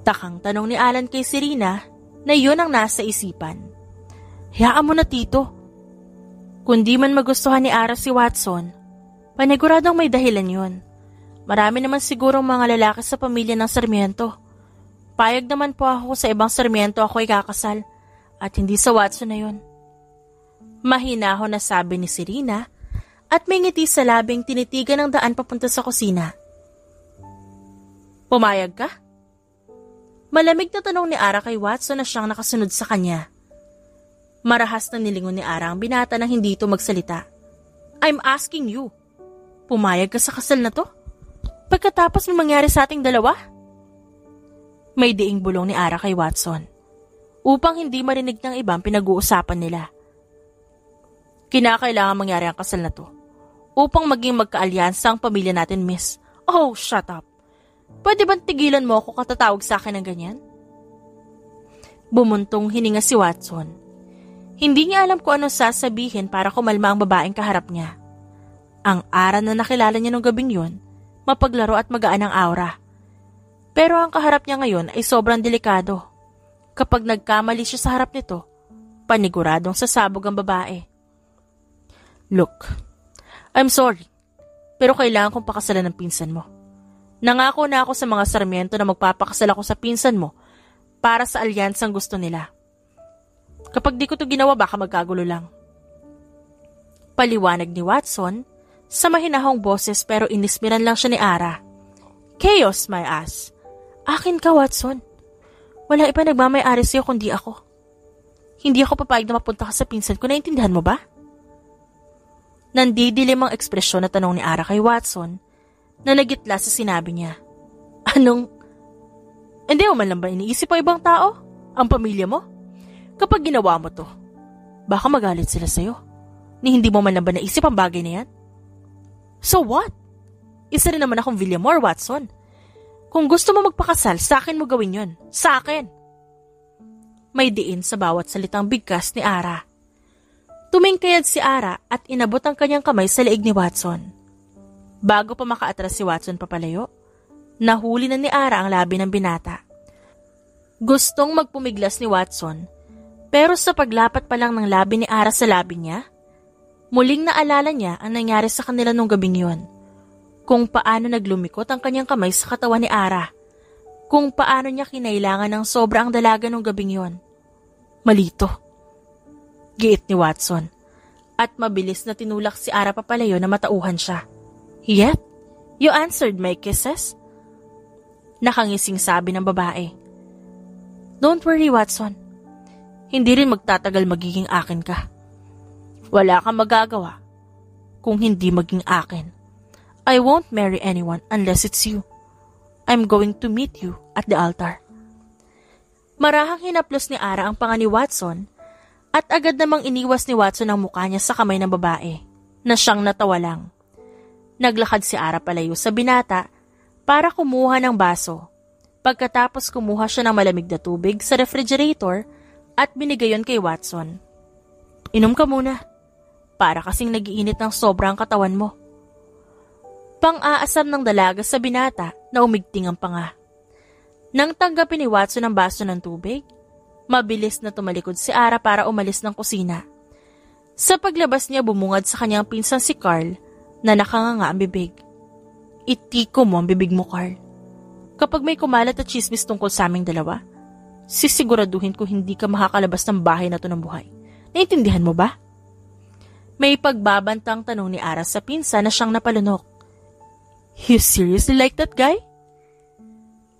A: Takang tanong ni Alan kay Serena na yun ang nasa isipan. Hayaan mo na, tito. Kung di man magustuhan ni Ara si Watson, paniguradong may dahilan yun. Marami naman sigurong mga lalaki sa pamilya ng Sarmiento. Payag naman po ako sa ibang Sarmiento ako ikakasal At hindi sa Watson na yun. Mahinahon na sabi ni Serena at may ngiti sa labing tinitigan ng daan papunta sa kusina. Pumayag ka? Malamig na tanong ni Ara kay Watson na siyang nakasunod sa kanya. Marahas na nilingon ni Ara ang binata nang hindi ito magsalita. I'm asking you. Pumayag ka sa kasal na to? Pagkatapos may mangyari sa ating dalawa? May diing bulong ni Ara kay Watson upang hindi marinig ng ibang pinag-uusapan nila. Kinakailangan mangyari ang kasal na to upang maging magkaalyansa ang pamilya natin, miss. Oh, shut up. Pwede bang tigilan mo ako katatawag sa akin ng ganyan? Bumuntong hininga si Watson. Hindi niya alam kung anong sasabihin para kumalma ang babaeng kaharap niya. Ang Ara na nakilala niya nung gabing yun, mapaglaro at magaan ang aura. Pero ang kaharap niya ngayon ay sobrang delikado. Kapag nagkamali siya sa harap nito, paniguradong sasabog ang babae. Look, I'm sorry, pero kailangan kong pakasalan ng pinsan mo. Nangako na ako sa mga Sarmiento na magpapakasal ako sa pinsan mo para sa alyansang gusto nila. Kapag di ko to ginawa, baka magkagulo lang. Paliwanag ni Watson sa mahinahong boses pero inismiran lang siya ni Ara. Chaos, my ass. Akin ka, Watson. Wala iba nagmamay-ari sa'yo kundi ako. Hindi ako papayag na mapunta ka sa pinsan ko, naintindihan mo ba? Nandidilim ang ekspresyon na tanong ni Ara kay Watson na nagitla sa sinabi niya. Anong? Hindi mo man lang ba iniisip ang ibang tao? Ang pamilya mo? Kapag ginawa mo to, baka magalit sila sa'yo. Ni hindi mo man lang ba naisip ang bagay na yan? So what? Isa rin naman akong Villamor, Watson. Kung gusto mo magpakasal, sa akin mo gawin yon. Sa akin. May diin sa bawat salitang bigkas ni Ara. Tumingkayad si Ara at inabot ang kanyang kamay sa leeg ni Watson. Bago pa makaatras si Watson papalayo, nahuli na ni Ara ang labi ng binata. Gustong magpumiglas ni Watson, pero sa paglapat pa lang ng labi ni Ara sa labi niya, muling naalala niya ang nangyari sa kanila nung gabing yun. Kung paano naglumikot ang kanyang kamay sa katawan ni Ara. Kung paano niya kinailangan ng sobra ang dalaga nung gabing yun. Malito. Giit ni Watson. At mabilis na tinulak si Ara papalayo na matauhan siya. Yet, you answered my kisses? Nakangising sabi ng babae. Don't worry, Watson. Hindi rin magtatagal magiging akin ka. Wala kang magagawa kung hindi maging akin. I won't marry anyone unless it's you. I'm going to meet you at the altar. Marahang hinaplos ni Ara ang panga ni Watson at agad namang iniwas ni Watson ang mukha niya sa kamay ng babae na siyang natawa lang. Naglakad si Ara palayo sa binata para kumuha ng baso. Pagkatapos kumuha siya ng malamig na tubig sa refrigerator at binigay yon kay Watson. Inom ka muna. Para kasing nagiinit ng sobrang katawan mo. Pang-aasam ng dalaga sa binata na umigting ang panga. Nang tanggapin ni Watson ang baso ng tubig, mabilis na tumalikod si Ara para umalis ng kusina. Sa paglabas niya bumungad sa kanyang pinsan si Carl na nakanganga ang bibig. Itiko mo ang bibig mo, Carl. Kapag may kumalat at chismis tungkol sa aming dalawa, sisiguraduhin ko hindi ka makakalabas ng bahay na to ng buhay. Naintindihan mo ba? May pagbabantang tanong ni Ara sa pinsan na siyang napalunok. You seriously like that guy?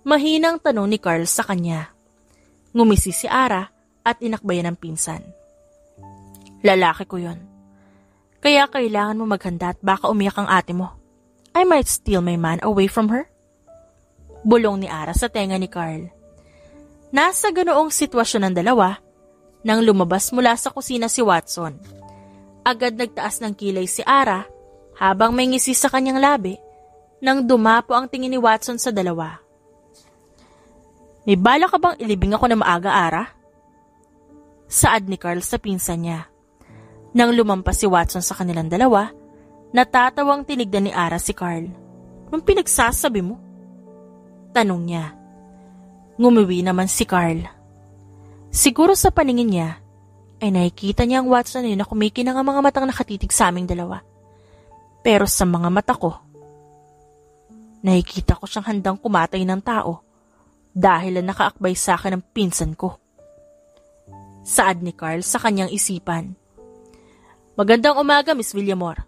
A: Mahinang tanong ni Carl sa kanya. Ngumisi si Ara at inakbayan ng pinsan. Lalaki ko yon. Kaya kailangan mo maghanda at baka umiyak ang ate mo. I might steal my man away from her. Bulong ni Ara sa tenga ni Carl. Nasa ganoong sitwasyon ng dalawa nang lumabas mula sa kusina si Watson. Agad nagtaas ng kilay si Ara habang may ngisi sa kanyang labi nang dumapo ang tingin ni Watson sa dalawa. May bala ka bang ilibing ako na maaga, Ara? Saad ni Carl sa pinsan niya. Nang lumampas si Watson sa kanilang dalawa, natatawang tinignan ni Ara si Carl. Anong pinagsasabi mo? Tanong niya. Ngumiwi naman si Carl. Siguro sa paningin niya, ay nakikita niya ang Watson na kumikinang ang mga matang nakatitig sa aming dalawa. Pero sa mga mata ko, nakikita ko siyang handang kumatay ng tao dahil na nakaakbay sa akin ang pinsan ko. Saad ni Carl sa kanyang isipan. Magandang umaga, Miss Villamor.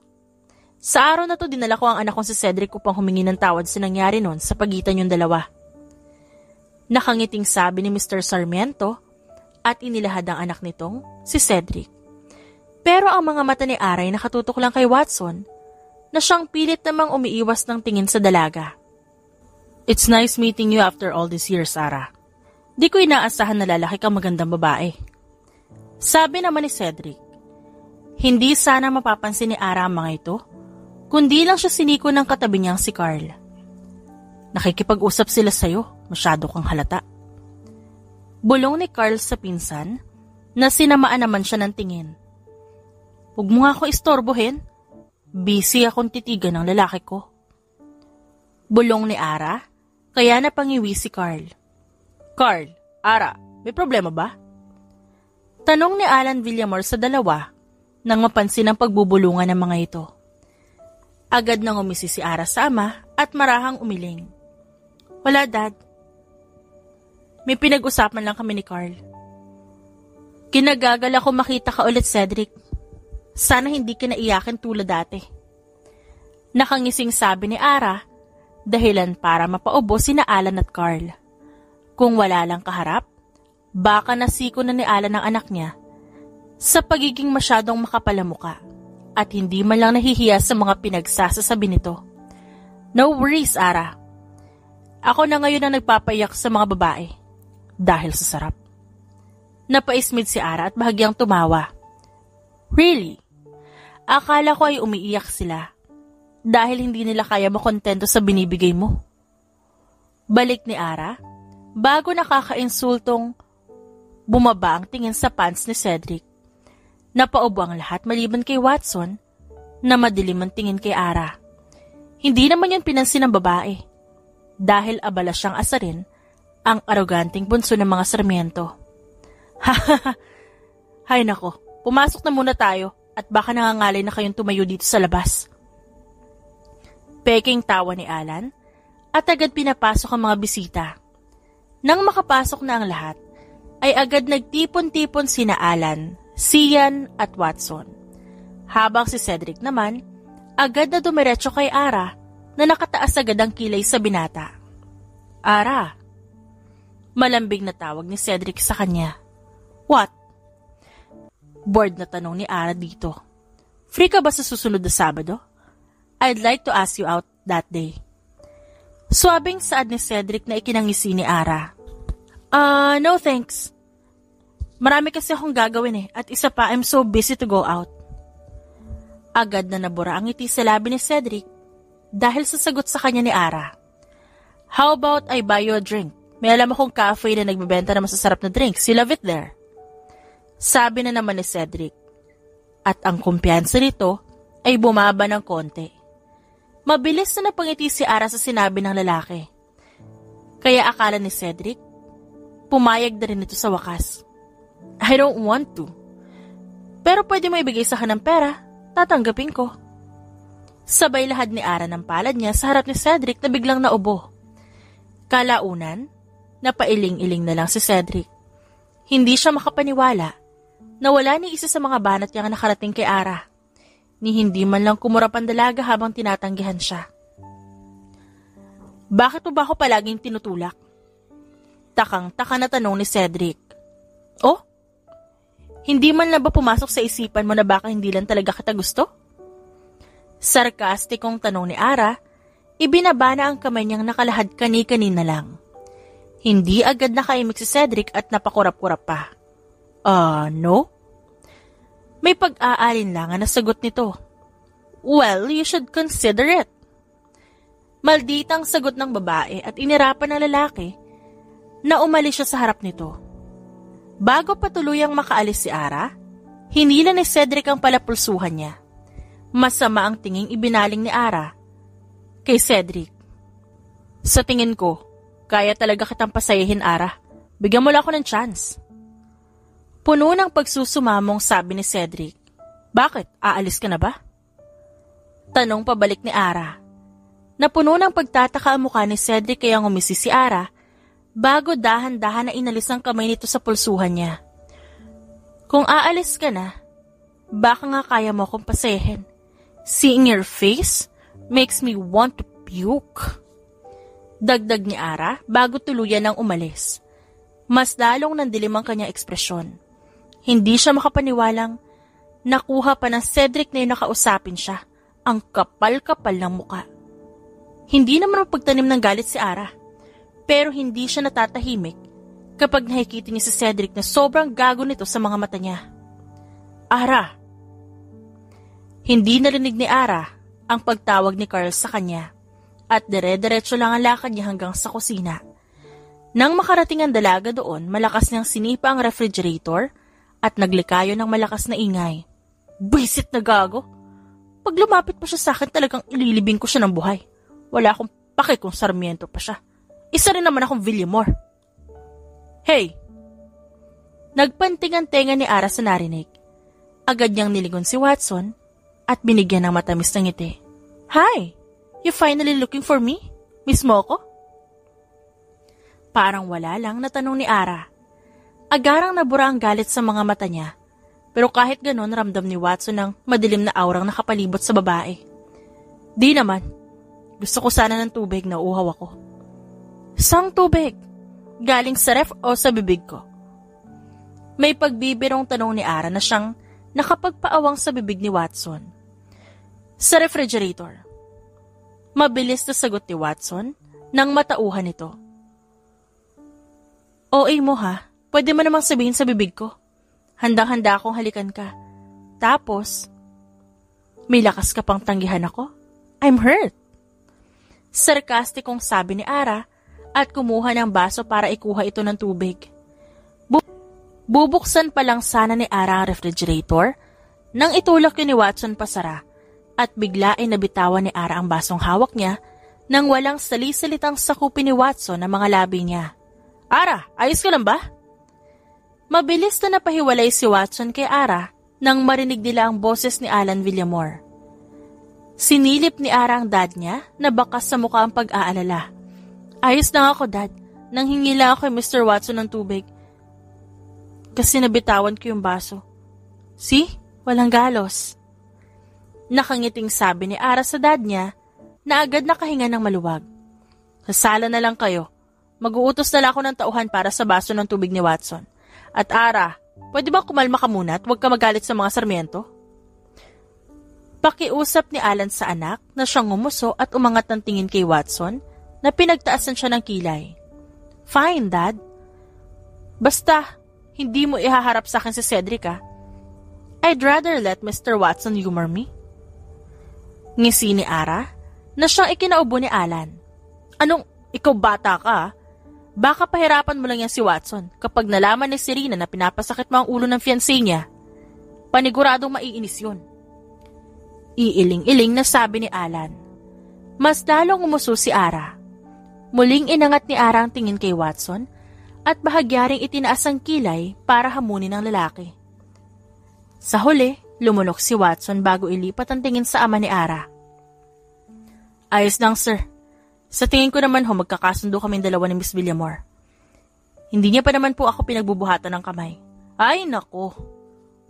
A: Sa araw na to dinala ko ang anak kong si Cedric upang humingi ng tawad sa nangyari noon sa pagitan yung dalawa. Nakangiting sabi ni Mr. Sarmiento at inilahad ang anak nitong si Cedric. Pero ang mga mata ni Ara ay nakatutok lang kay Watson na siyang pilit namang umiiwas ng tingin sa dalaga. It's nice meeting you after all these years, Ara. Di ko inaasahan na lalaki kang magandang babae. Sabi naman ni Cedric. Hindi sana mapapansin ni Ara ang mga ito, kundi lang siya siniko ng katabi niyang si Carl. Nakikipag-usap sila sa'yo, masyado kang halata. Bulong ni Carl sa pinsan na sinamaan naman siya ng tingin. Huwag mo nga ako istorbohin. Busy akong titigan ng lalaki ko. Bulong ni Ara, kaya napangiwi si Carl. Carl, Ara, may problema ba? Tanong ni Alan Villamor sa dalawa nang mapansin ang pagbubulungan ng mga ito. Agad nang umisi si Ara sa ama at marahang umiling. Wala, Dad. May pinag-usapan lang kami ni Carl. Kinagagal ako makita ka ulit, Cedric. Sana hindi ka naiyakin tulad dati. Nakangising sabi ni Ara, dahilan para mapaubo sina Alan at Carl. Kung wala lang kaharap, baka nasiko na ni Alan ang anak niya sa pagiging masyadong makapalamuka at hindi man lang nahihiya sa mga pinagsasasabi nito. No worries, Ara. Ako na ngayon ang nagpapayak sa mga babae dahil sa sarap. Napaismid si Ara at bahagyang tumawa. Really? Akala ko ay umiiyak sila dahil hindi nila kaya makontento sa binibigay mo. Balik ni Ara, bago nakakainsultong bumaba ang tingin sa pants ni Cedric. Napaubo ang lahat maliban kay Watson na madilim ang tingin kay Ara. Hindi naman yan pinansin ng babae dahil abala siyang asarin ang aroganting bunso ng mga Sarmiento. Hay nako, pumasok na muna tayo at baka nangangalay na kayong tumayo dito sa labas. Peking tawa ni Alan at agad pinapasok ang mga bisita. Nang makapasok na ang lahat, ay agad nagtipon-tipon sina Alan, Sian at Watson. Habang si Cedric naman, agad na dumiretso kay Ara na nakataas agad ang kilay sa binata. Ara. Malambing na tawag ni Cedric sa kanya. What? Bored na tanong ni Ara dito. Free ka ba sa susunod na Sabado? I'd like to ask you out that day. Swabing saad ni Cedric na ikinangisi ni Ara. No thanks. Marami kasi akong gagawin at isa pa I'm so busy to go out. Agad na nabura ang ngiti sa labi ni Cedric dahil sa sagot sa kanya ni Ara. How about I buy you a drink? May alam akong cafe na nagbebenta ng masasarap na drinks. You love it there. Sabi na naman ni Cedric. At ang kumpiyansa nito ay bumaba ng konti. Mabilis na napangiti si Ara sa sinabi ng lalaki. Kaya akala ni Cedric, pumayag na rin ito sa wakas. I don't want to. Pero pwede mo ibigay sa akin ng pera, tatanggapin ko. Sabay lahad ni Ara ng palad niya sa harap ni Cedric na biglang naubo. Kalaunan, napailing-iling na lang si Cedric. Hindi siya makapaniwala na wala ni isa sa mga banat niyang nakarating kay Ara, ni hindi man lang kumurap ang dalaga habang tinatanggihan siya. Bakit mo ba ako palaging tinutulak? Takang-taka na tanong ni Cedric. Oh? Hindi man lang ba pumasok sa isipan mo na baka hindi lang talaga kita gusto? Sarkastikong tanong ni Ara, ibinaba na ang kamay niyang nakalahad kani-kanina lang. Hindi agad nakaimik si Cedric at napakurap-kurap pa. No? May pag-aalinlangan na sagot nito. Well, you should consider it. Malditang sagot ng babae at inirapan ng lalaki na umalis siya sa harap nito. Bago pa tuluyang makaalis si Ara, hinila ni Cedric ang palapulsuhan niya. Masama ang tinging ibinaling ni Ara kay Cedric. Sa tingin ko, kaya talaga kitang pasayahin, Ara. Bigyan mo lang ako ng chance. Puno ng pagsusumamong sabi ni Cedric. Bakit? Aalis ka na ba? Tanong pabalik ni Ara. Napuno ng pagtataka ang mukha ni Cedric kaya ngumisi si Ara bago dahan-dahan na inalis ang kamay nito sa pulsuhan niya. Kung aalis ka na, baka nga kaya mo akong pasehin. Seeing your face makes me want to puke. Dagdag ni Ara bago tuluyan ng umalis. Mas lalong nandilim ang kanyang ekspresyon. Hindi siya makapaniwalang nakuha pa ng Cedric na yung nakausapin siya. Ang kapal-kapal ng muka. Hindi naman mapagtanim ng galit si Ara. Pero hindi siya natatahimik kapag nakikita niya si Cedric na sobrang gago nito sa mga mata niya. Ara! Hindi narinig ni Ara ang pagtawag ni Carl sa kanya at dire-diretso lang ang lakad niya hanggang sa kusina. Nang makarating ang dalaga doon, malakas niyang sinipa ang refrigerator at naglikayo ng malakas na ingay. Bisit na gago! Pag lumapit pa siya sa akin, talagang ililibing ko siya ng buhay. Wala akong pake kung Sarmiento pa siya. Isa rin naman akong Villamor. Hey! Nagpanting ang tenga ni Ara sa narinig. Agad niyang niligon si Watson at binigyan ng matamis na ngiti. Hi! You finally looking for me? Miss mo ko? Parang wala lang na tanong ni Ara. Agarang nabura ang galit sa mga mata niya. Pero kahit ganon, ramdam ni Watson ang madilim na aurang nakapalibot sa babae. Di naman. Gusto ko sana ng tubig na uhaw ako. Sang tubig? Galing sa ref o sa bibig ko? May pagbibirong tanong ni Ara na siyang nakapagpaawang sa bibig ni Watson. Sa refrigerator. Mabilis na sagot ni Watson nang matauhan ito. OA mo ha, pwede mo namang sabihin sa bibig ko. Handang-handa akong halikan ka. Tapos, may lakas ka pang tanggihan ako? I'm hurt. Sarkastikong sabi ni Ara at kumuha ng baso para ikuha ito ng tubig. Bubuksan pa lang sana ni Ara ang refrigerator nang itulak yun ni Watson pasara at bigla ay nabitawan ni Ara ang basong hawak niya nang walang sali-salitang sakupin ni Watson ang mga labi niya. Ara, ayos ka lang ba? Mabilis na napahiwalay si Watson kay Ara nang marinig nila ang boses ni Alan Villamor. Sinilip ni Ara ang dad niya na bakas sa mukha ang pag-aalala. Ayos lang ako, dad. Nang hingi lang ako kay Mr. Watson ng tubig. Kasi nabitawan ko yung baso. See? Walang galos. Nakangiting sabi ni Ara sa dad niya na agad nakahinga ng maluwag. Sa sala na lang kayo. Mag-uutos na lang ako ng tauhan para sa baso ng tubig ni Watson. At Ara, pwede ba kumalma ka muna at huwag ka magalit sa mga Sarmiento? Pakiusap ni Alan sa anak na siyang ngumuso at umangat ng tingin kay Watson na pinagtaasan siya ng kilay. Fine, Dad. Basta, hindi mo ihaharap sa akin si Cedric ah. I'd rather let Mr. Watson humor me. Ngisi ni Ara na siyang ikinaubo ni Alan. Anong, ikaw bata ka ah? Baka pahirapan mo lang yan si Watson kapag nalaman ni Serena na pinapasakit mo ang ulo ng fiancé niya. Paniguradong maiinis yun. Iiling-iling na sabi ni Alan. Mas lalong umuso si Ara. Muling inangat ni Ara ang tingin kay Watson at bahagyaring itinaas ang kilay para hamunin ng lalaki. Sa huli, lumunok si Watson bago ilipat ang tingin sa ama ni Ara. Ayos lang, sir. Sa tingin ko naman magkakasundo kaming dalawa ni Miss Villamor. Hindi niya pa naman po ako pinagbubuhatan ng kamay. Ay nako,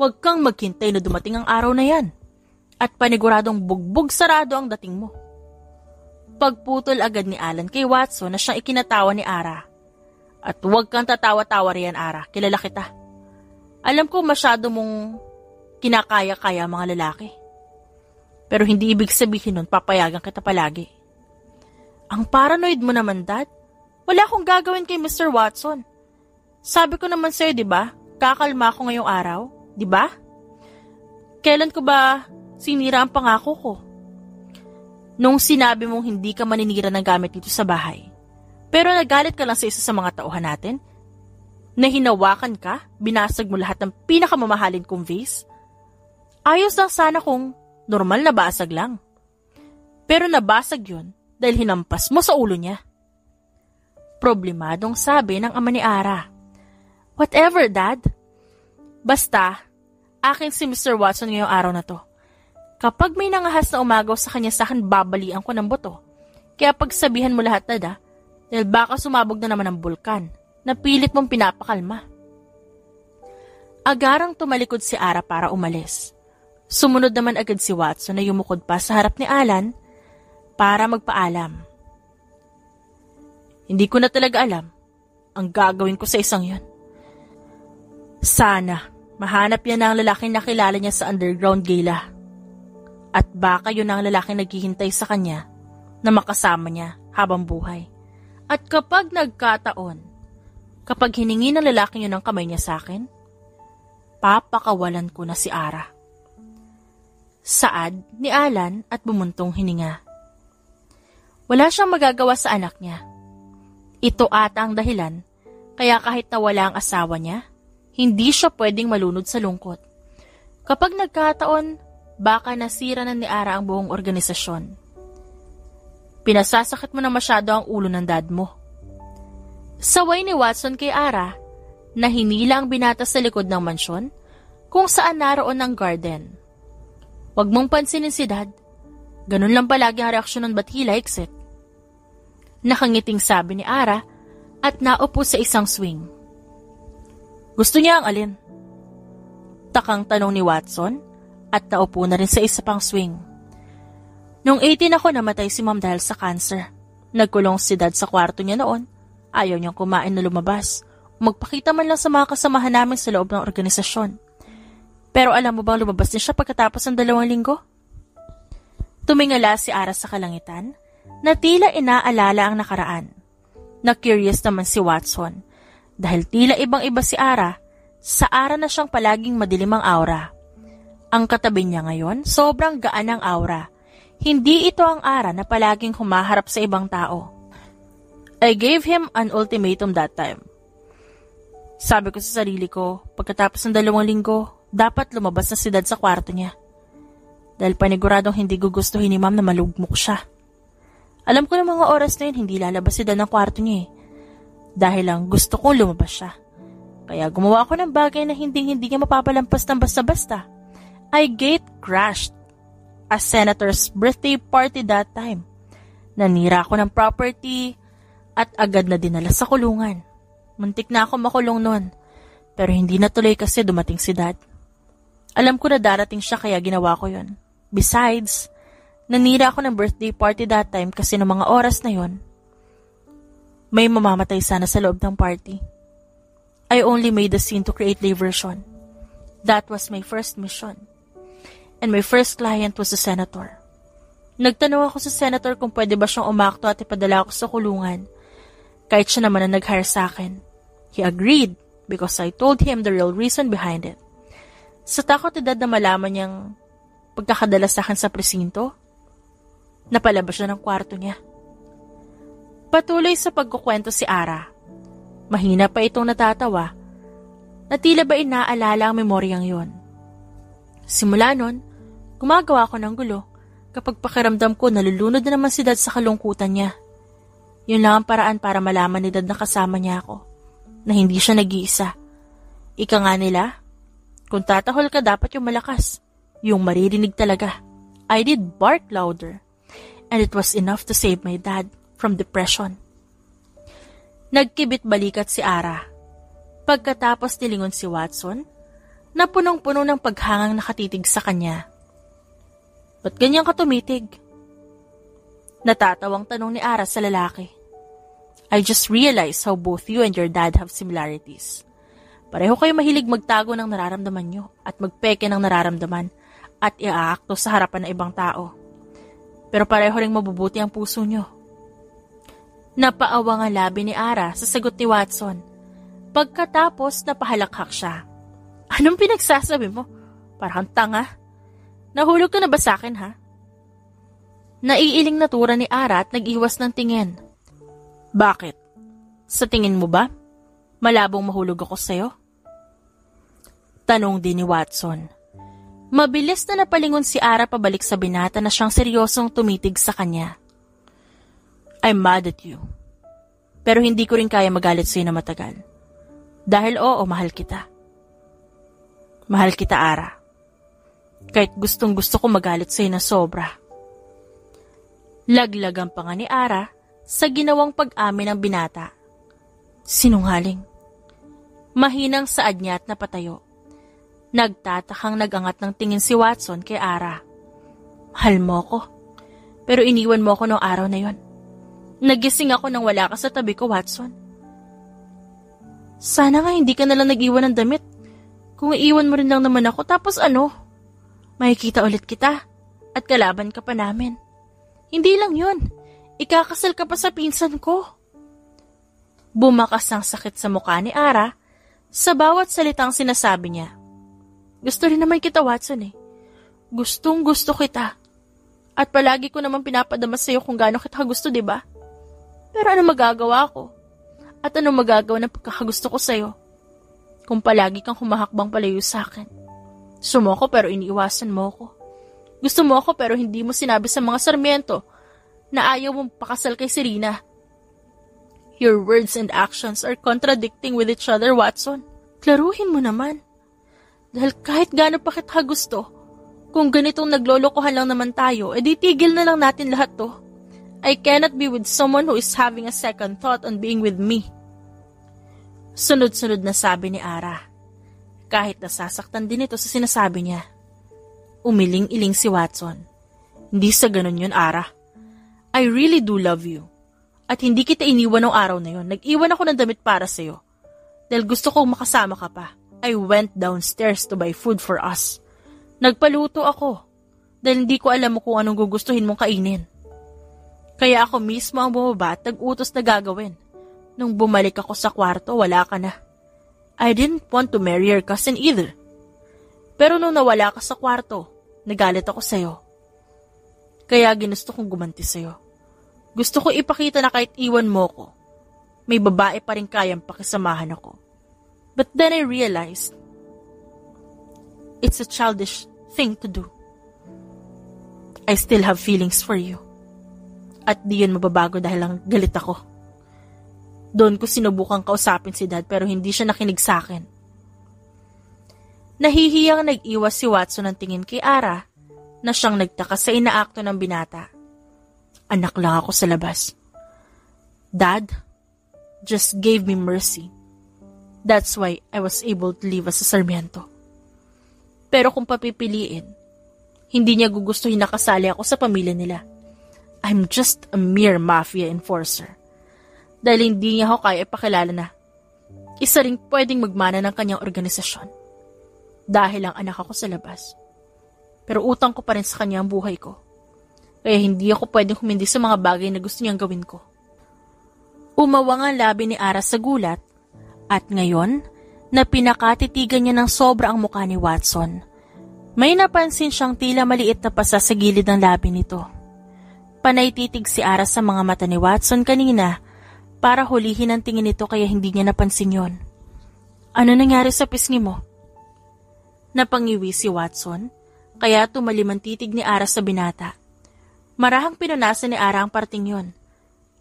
A: huwag kang maghintay na dumating ang araw na yan. At paniguradong bugbog sarado ang dating mo. Pagputol agad ni Alan kay Watson na siyang ikinatawa ni Ara. At huwag kang tatawa-tawa riyan, Ara, kilala kita. Alam ko masyado mong kinakaya-kaya mga lalaki. Pero hindi ibig sabihin nun papayagan kita palagi. Ang paranoid mo naman, Dad. Wala akong gagawin kay Mr. Watson. Sabi ko naman sa'yo, di ba? Kakalma ako ngayong araw, di ba? Kailan ko ba sinira ang pangako ko? Nung sinabi mong hindi ka maninira ng gamit dito sa bahay. Pero nagalit ka lang sa isa sa mga tauhan natin? Na hinawakan ka, binasag mo lahat ng pinakamamahalin kong vase? Ayos lang sana kung normal na basag lang. Pero nabasag yun dahil hinampas mo sa ulo niya. Problemadong sabi ng ama ni Ara. Whatever, Dad. Basta, akin si Mr. Watson ngayong araw na to. Kapag may nangahas na umagaw sa kanya sa akin, babalian ko ng buto. Kaya pagsabihan mo lahat, Dad, dahil baka sumabog na naman ang bulkan na pilit mong pinapakalma. Agarang tumalikod si Ara para umalis. Sumunod naman agad si Watson na yumukod pa sa harap ni Alan para magpaalam. Hindi ko na talaga alam ang gagawin ko sa isang yun. Sana mahanap niya na ang lalaking nakilala niya sa underground gala. At baka yun ang lalaking naghihintay sa kanya na makasama niya habang buhay. At kapag nagkataon, kapag hiningi ng lalaking yun ang kamay niya sa akin, papakawalan ko na si Ara. Saad ni Alan at bumuntong hininga. Wala siyang magagawa sa anak niya. Ito ata ang dahilan, kaya kahit nawala ang asawa niya, hindi siya pwedeng malunod sa lungkot. Kapag nagkataon, baka nasira na ni Ara ang buong organisasyon. Pinasasakit mo na masyado ang ulo ng dad mo. Saway ni Watson kay Ara na hinila ang binata sa likod ng mansyon kung saan naroon ang garden. Huwag mong pansinin si Dad. Ganun lang palagi ang reaksyon nun, ba't he likes it? Nakangiting sabi ni Ara at naupo sa isang swing. Gusto niya ang alin? Takang tanong ni Watson at naupo na rin sa isa pang swing. Noong 18 ako namatay si Mom dahil sa cancer. Nagkulong si Dad sa kwarto niya noon. Ayaw niyang kumain na lumabas. Magpakita man lang sa mga kasamahan namin sa loob ng organisasyon. Pero alam mo bang lumabas din siya pagkatapos ng 2 linggo? Tumingala si Ara sa kalangitan na tila inaalala ang nakaraan. Na-curious naman si Watson dahil tila ibang-iba si Ara, sa Ara na siyang palaging madilim ang aura. Ang katabi niya ngayon, sobrang gaan ang aura. Hindi ito ang Ara na palaging humaharap sa ibang tao. I gave him an ultimatum that time. Sabi ko sa sarili ko, pagkatapos ng 2 linggo, dapat lumabas na si Dad sa kwarto niya. Dahil paniguradong hindi gugustuhin ni Ma'am na malugmok siya. Alam ko na mga oras na yun, hindi lalabas si Dad ng kwarto niya eh. Dahil lang gusto kong lumabas siya. Kaya gumawa ako ng bagay na hindi niya mapapalampas ng basta-basta. I gate crashed a senator's birthday party that time. Nanira ako ng property at agad na dinala sa kulungan. Muntik na ako makulong noon. Pero hindi natuloy kasi dumating si Dad. Alam ko na darating siya kaya ginawa ko yun. Besides, nanira ako ng birthday party that time kasi noong mga oras na yun, may mamamatay sana sa loob ng party. I only made the scene to create diversion. That was my first mission. And my first client was the senator. Nagtanong ako sa senator kung pwede ba siyang umakto at ipadala ako sa kulungan. Kahit siya naman ang nag-hire sa akin. He agreed because I told him the real reason behind it. Sa takot ni Dad na malaman niyang pagkakadala sa akin sa presinto, napalabas siya ng kwarto niya. Patuloy sa pagkukwento si Ara. Mahina pa itong natatawa na tila ba inaalala ang memoryang yon. Simula nun, gumagawa ako ng gulo kapag pakiramdam ko nalulunod na naman si Dad sa kalungkutan niya. Yun lang ang paraan para malaman ni Dad na kasama niya ako, na hindi siya nag-iisa. Ika nga nila, kung tatahol ka dapat yung malakas, yung maririnig talaga. I did bark louder, and it was enough to save my dad from depression. Nagkibit balikat si Ara. Pagkatapos nilingon si Watson, na punong-puno ng paghangang nakatitig sa kanya. Ba't ganyan ka tumitig? Natatawang tanong ni Ara sa lalaki. I just realized how both you and your dad have similarities. Pareho kayo mahilig magtago ng nararamdaman nyo at magpeke ng nararamdaman at iaakto sa harapan ng ibang tao. Pero pareho ring mabubuti ang puso nyo. Napaawang ang labi ni Ara sa sagot ni Watson. Pagkatapos napahalakhak siya. Anong pinagsasabi mo? Parang tanga. Nahulog ka na ba sa akin, ha? Naiiling natura ni Ara at nag-iwas ng tingin. Bakit? Sa tingin mo ba? Malabong mahulog ako sa'yo? Tanong din ni Watson. Mabilis na napalingon si Ara pabalik sa binata na siyang seryosong tumitig sa kanya. I'm mad at you. Pero hindi ko rin kaya magalit sa'yo na matagal. Dahil oo, mahal kita. Mahal kita, Ara. Kahit gustong gusto ko magalit sa'yo na sobra. Laglagan pa nga ni Ara sa ginawang pag-amin ng binata. Sinungaling. Mahinang saad niya at napatayo. Nagtatakang nagangat ng tingin si Watson kay Ara. Mahal mo ko, pero iniwan mo ako noong araw na yon. Nagising ako nang wala ka sa tabi ko, Watson. Sana nga hindi ka nalang nag-iwan ng damit. Kung iiwan mo rin lang naman ako, tapos ano? Makikita ulit kita at kalaban ka pa namin. Hindi lang yun, ikakasal ka pa sa pinsan ko. Bumakas ang sakit sa mukha ni Ara sa bawat salitang sinasabi niya. Gusto rin naman kita, Watson eh. Gustong gusto kita. At palagi ko naman pinapadama sa'yo kung gaano kita gusto, diba? Pero ano magagawa ko? At ano magagawa ng pagkakagusto ko sa'yo? Kung palagi kang humahakbang palayo sa akin. Gusto mo ako pero iniiwasan mo ako. Gusto mo ako pero hindi mo sinabi sa mga Sarmiento na ayaw mong pakasal kay Serena. Your words and actions are contradicting with each other, Watson. Klaruhin mo naman. Dahil kahit gaano pa kita gusto, kung ganitong naglolokohan lang naman tayo, edi tigil na lang natin lahat to. I cannot be with someone who is having a second thought on being with me. Sunod-sunod na sabi ni Ara. Kahit nasasaktan din ito sa sinasabi niya. Umiling-iling si Watson. Hindi sa ganun yun, Ara. I really do love you. At hindi kita iniwan ng araw na yun. Nag-iwan ako ng damit para sa'yo. Dahil gusto kong makasama ka pa. I went downstairs to buy food for us. Nagpaluto ako. Dahil hindi ko alam mo kung anong gugustuhin mong kainin. Kaya ako mismo ang bumaba at nag-utos na gagawin. Nung bumalik ako sa kwarto, wala ka na. I didn't want to marry your cousin either. Pero nung nawala ka sa kwarto, nagalit ako sa'yo. Kaya ginusto kong gumanti sa'yo. Gusto ko ipakita na kahit iwan mo ko, may babae pa rin kayang pakisamahan ako. But then I realized, it's a childish thing to do. I still have feelings for you. At di yun mababago dahil lang galit ako. Doon ko sinubukang kausapin si Dad pero hindi siya nakinig sa akin. Nahihiyang nag-iwas si Watson ng tingin kay Ara na siyang nagtaka sa inaakto ng binata. Anak lang ako sa labas. Dad just gave me mercy. That's why I was able to leave as a Sarmiento. Pero kung papipiliin, hindi niya gugustuhin na kasali ako sa pamilya nila. I'm just a mere mafia enforcer. Dahil hindi niya ako kaya ipakilala na isa ring pwedeng magmana ng kanyang organisasyon. Dahil ang anak ako sa labas. Pero utang ko pa rin sa kanya ang buhay ko. Kaya hindi ako pwedeng humindi sa mga bagay na gusto niyang gawin ko. Umawang ang labi ni Ara sa gulat at ngayon na pinakatitigan niya ng sobra ang mukha ni Watson. May napansin siyang tila maliit na pasa sa gilid ng labi nito. Panay titig si Ara sa mga mata ni Watson kanina para hulihin ang tingin nito kaya hindi niya napansin yon. Ano nangyari sa pisngi mo? Napangiwi si Watson kaya tumalim ang titig ni Ara sa binata. Marahang pinunasan ni Ara ang parting yon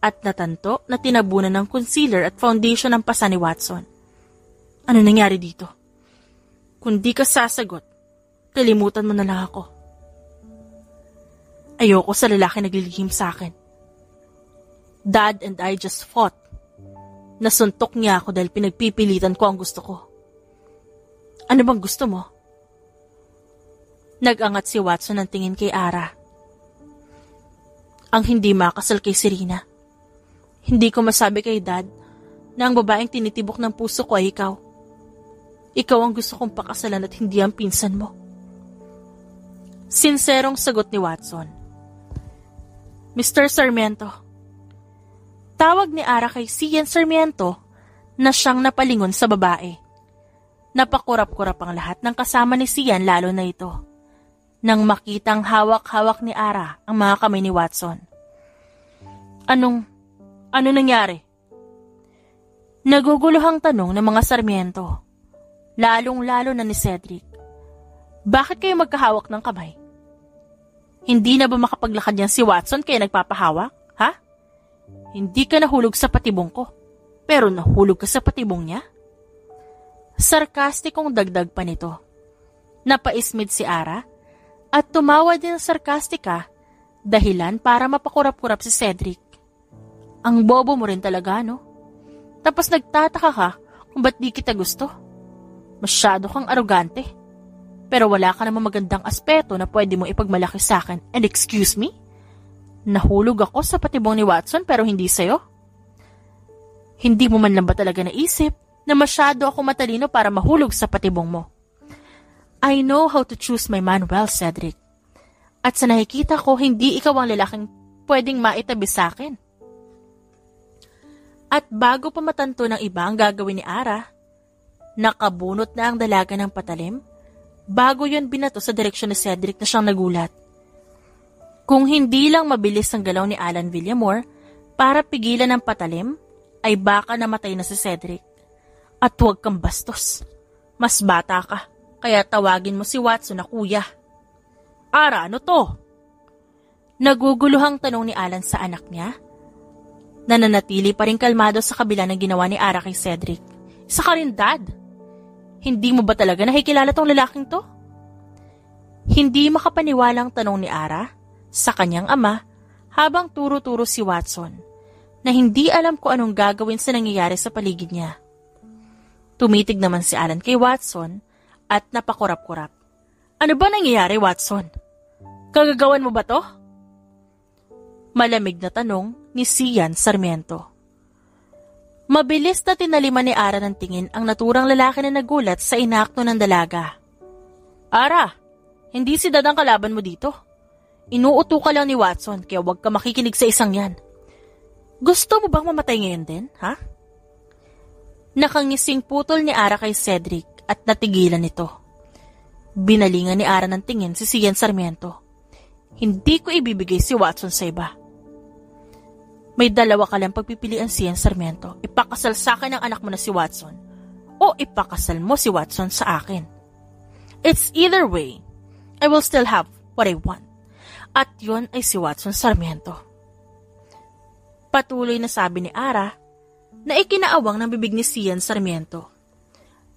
A: at natanto na tinabunan ng concealer at foundation ang pasa ni Watson. Ano nangyari dito? Kung di ka sasagot, kalimutan mo na lang ako. Ayoko sa lalaki naglilihim sa akin. Dad and I just fought. Nasuntok niya ako dahil pinagpipilitan ko ang gusto ko. Ano bang gusto mo? Nag-angat si Watson ng tingin kay Ara. Ang hindi makasal kay Serena. Hindi ko masabi kay Dad na ang babaeng tinitibok ng puso ko ay ikaw. Ikaw ang gusto kong pakasalan at hindi ang pinsan mo. Sinserong sagot ni Watson. Mr. Sarmiento. Tawag ni Ara kay Sian Sarmiento na siyang napalingon sa babae. Napakurap-kurap ang lahat ng kasama ni Sian lalo na ito. Nang makitang hawak-hawak ni Ara ang mga kamay ni Watson. Ano nangyari? Naguguluhang tanong ng mga Sarmiento. Lalong-lalo na ni Cedric. Bakit kayo magkahawak ng kamay? Hindi na ba makapaglakad yan si Watson kaya nagpapahawak? Ha? Hindi ka nahulog sa patibong ko, pero nahulog ka sa patibong niya? Sarkastikong dagdag pa nito. Napaismid si Ara at tumawa din ng sarkastika dahilan para mapakurap-kurap si Cedric. Ang bobo mo rin talaga, no? Tapos nagtataka ka kung ba't di kita gusto? Masyado kang arogante. Pero wala ka namang magandang aspeto na pwede mo ipagmalaki sa akin. And excuse me? Nahulog ako sa patibong ni Watson pero hindi sa'yo? Hindi mo man lang ba talaga naisip na masyado ako matalino para mahulog sa patibong mo? I know how to choose my man well, Cedric. At sa nakikita ko, hindi ikaw ang lalaking pwedeng maitabi sa akin. At bago pa matanto ng iba ang gagawin ni Ara, nakabunot na ang dalaga ng patalim, bago yon binato sa direksyon ni Cedric na siyang nagulat. Kung hindi lang mabilis ang galaw ni Alan Villamor para pigilan ang patalim, ay baka namatay na si Cedric. At huwag kang bastos. Mas bata ka, kaya tawagin mo si Watson na kuya. Ara, ano to? Naguguluhang tanong ni Alan sa anak niya. Nananatili pa rin kalmado sa kabila ng ginawa ni Ara kay Cedric. Isa ka rin, Dad. Hindi mo ba talaga nakikilala tong lalaking to? Hindi makapaniwalang tanong ni Ara sa kanyang ama habang turo-turo si Watson na hindi alam kung anong gagawin sa nangyayari sa paligid niya. Tumitig naman si Alan kay Watson at napakurap-kurap. Ano ba nangyayari, Watson? Kagagawan mo ba to? Malamig na tanong ni Sian Sarmiento. Mabilis na tinaliman ni Ara ng tingin ang naturang lalaki na nagulat sa inakto ng dalaga. Ara, hindi si Dad ang kalaban mo dito. Inuuto ka lang ni Watson kaya huwag ka makikinig sa isang yan. Gusto mo bang mamatay ngayon din, ha? Nakangising putol ni Ara kay Cedric at natigilan nito. Binalingan ni Ara ng tingin si Sian Sarmiento. Hindi ko ibibigay si Watson sa iba. May dalawa ka lang pagpipilian, Sian Sarmiento. Ipakasal sa akin ang anak mo na si Watson o ipakasal mo si Watson sa akin. It's either way, I will still have what I want. At yun ay si Watson Sarmiento. Patuloy na sabi ni Ara na ikinaawang ng bibig ni Sian Sarmiento.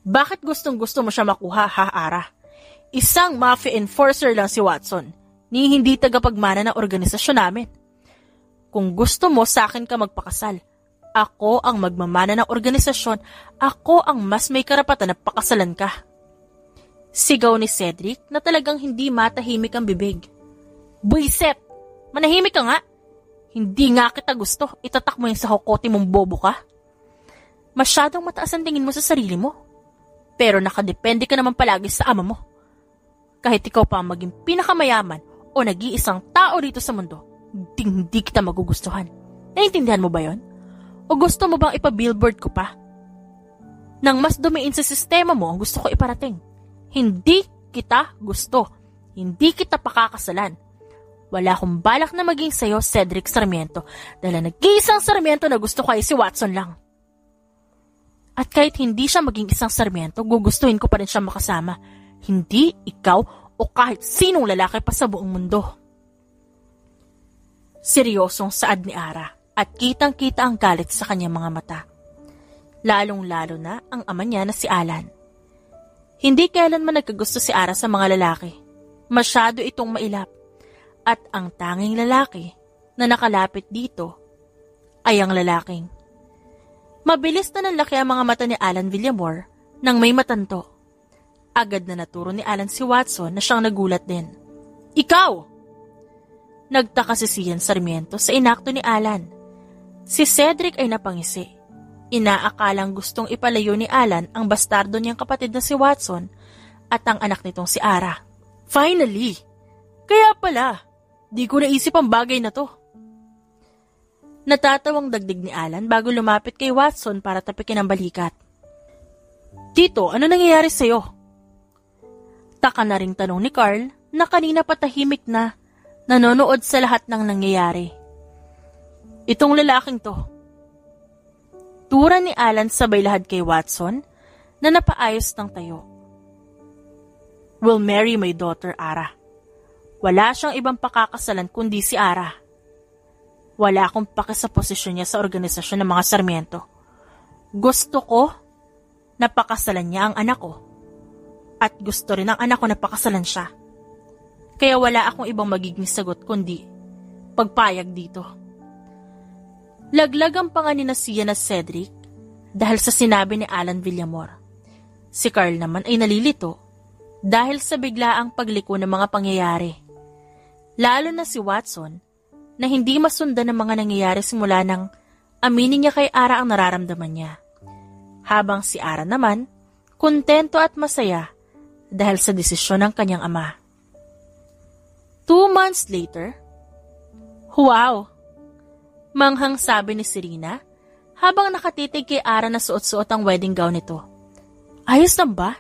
A: Bakit gustong-gusto mo siya makuha, ha, Ara? Isang mafia enforcer lang si Watson, ni hindi tagapagmana ng organisasyon namin. Kung gusto mo sa akin ka magpakasal, ako ang magmamana ng organisasyon, ako ang mas may karapatan na pakasalan ka. Sigaw ni Cedric na talagang hindi matahimik ang bibig. Buiset! Manahimik ka nga! Hindi nga kita gusto, itatak mo yung sa hokote mong bobo ka. Masyadong mataas ang tingin mo sa sarili mo. Pero nakadepende ka naman palagi sa ama mo. Kahit ikaw pa ang maging pinakamayaman o nag-iisang tao dito sa mundo, hindi kita magugustuhan. Naintindihan mo ba yon? O gusto mo bang ipa-billboard ko pa? Nang mas dumiin sa sistema mo ang gusto ko iparating. Hindi kita gusto. Hindi kita pakakasalan. Wala akong balak na maging sayo, Cedric Sarmiento, dahil nag-iisang Sarmiento na gusto ko ay si Watson lang. At kahit hindi siya maging isang Sarmiento, gugustuhin ko pa rin siya makasama. Hindi ikaw o kahit sinong lalaki pa sa buong mundo. Seryosong saad ni Ara at kitang-kita ang galit sa kanyang mga mata. Lalong-lalo na ang ama niya na si Alan. Hindi kailanman nagkagusto si Ara sa mga lalaki. Masyado itong mailap. At ang tanging lalaki na nakalapit dito ay ang lalaking. Mabilis na nanlaki ang mga mata ni Alan Villamor nang may matanto. Agad na naturo ni Alan si Watson na siyang nagulat din. Ikaw! Nagtaka si Sian Sarmiento sa inakto ni Alan. Si Cedric ay napangisi. Inaakalang gustong ipalayo ni Alan ang bastardo niyang kapatid na si Watson at ang anak nitong si Ara. Finally! Kaya pala, di ko naisip ang bagay na to. Natatawang dagdig ni Alan bago lumapit kay Watson para tapikin ang balikat. Tito, ano nangyayari sa'yo? Taka na ring tanong ni Carl na kanina patahimik na nanonood sa lahat ng nangyayari. Itong lalaking to. Tura ni Alan sabay lahad kay Watson na napaayos ng tayo. Will marry my daughter, Ara. Wala siyang ibang pakakasalan kundi si Ara. Wala akong pake sa posisyon niya sa organisasyon ng mga Sarmiento. Gusto ko na pakasalan niya ang anak ko. At gusto rin ng anak ko na pakasalan siya. Kaya wala akong ibang magiging sagot kundi pagpayag dito. Laglag ang panganin na siya na Cedric dahil sa sinabi ni Alan Villamor. Si Carl naman ay nalilito dahil sa biglaang pagliko ng mga pangyayari. Lalo na si Watson na hindi masundan ng mga nangyayari simula nang aminin niya kay Ara ang nararamdaman niya. Habang si Ara naman, kontento at masaya dahil sa desisyon ng kanyang ama. 2 months later, wow! Manghang sabi ni Serena habang nakatitig kay Ara na suot-suot ang wedding gown nito. Ayos lang ba?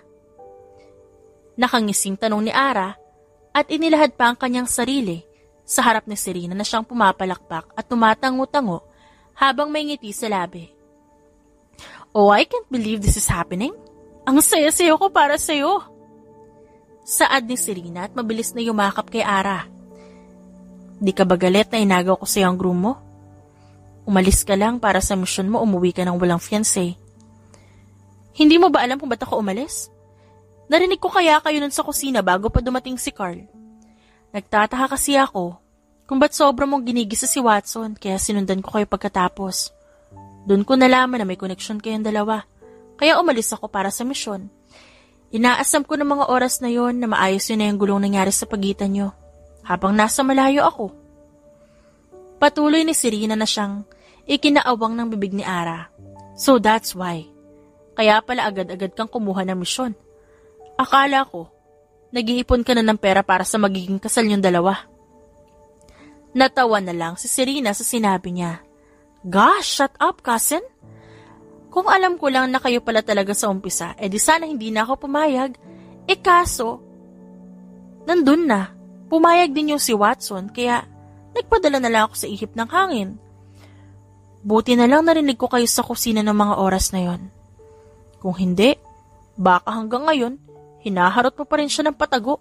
A: Nakangising tanong ni Ara at inilahad pa ang kanyang sarili sa harap ni Serena na siyang pumapalakpak at tumatango-tango habang may ngiti sa labi. Oh, I can't believe this is happening. Ang saya-sayo ko para sa'yo. Saad ni Serena at mabilis na yumakap kay Ara. Di ka ba galit na inagaw ko sa'yo ang groom mo? Umalis ka lang para sa misyon mo, umuwi ka ng walang fiancé. Hindi mo ba alam kung ba't ako umalis? Narinig ko kaya kayo nun sa kusina bago pa dumating si Carl. Nagtataka kasi ako kung ba't sobrang mong ginigisa si Watson kaya sinundan ko kayo pagkatapos. Doon ko nalaman na may koneksyon kayong dalawa. Kaya umalis ako para sa misyon. Inaasam ko ng mga oras na yon na maayos yun na yung gulong nangyari sa pagitan nyo habang nasa malayo ako. Patuloy ni Serena na siyang ikinaawang ng bibig ni Ara. So that's why. Kaya pala agad-agad kang kumuha ng misyon. Akala ko, nag-iipon ka na ng pera para sa magiging kasal niyong dalawa. Natawa na lang si Serena sa sinabi niya. Gosh, shut up, cousin. Kung alam ko lang na kayo pala talaga sa umpisa, edi sana hindi na ako pumayag. Kaso, nandun na. Pumayag din yung si Watson, kaya nagpadala na lang ako sa ihip ng hangin. Buti na lang narinig ko kayo sa kusina ng mga oras na yon. Kung hindi, baka hanggang ngayon, hinaharot mo pa rin siya ng patago.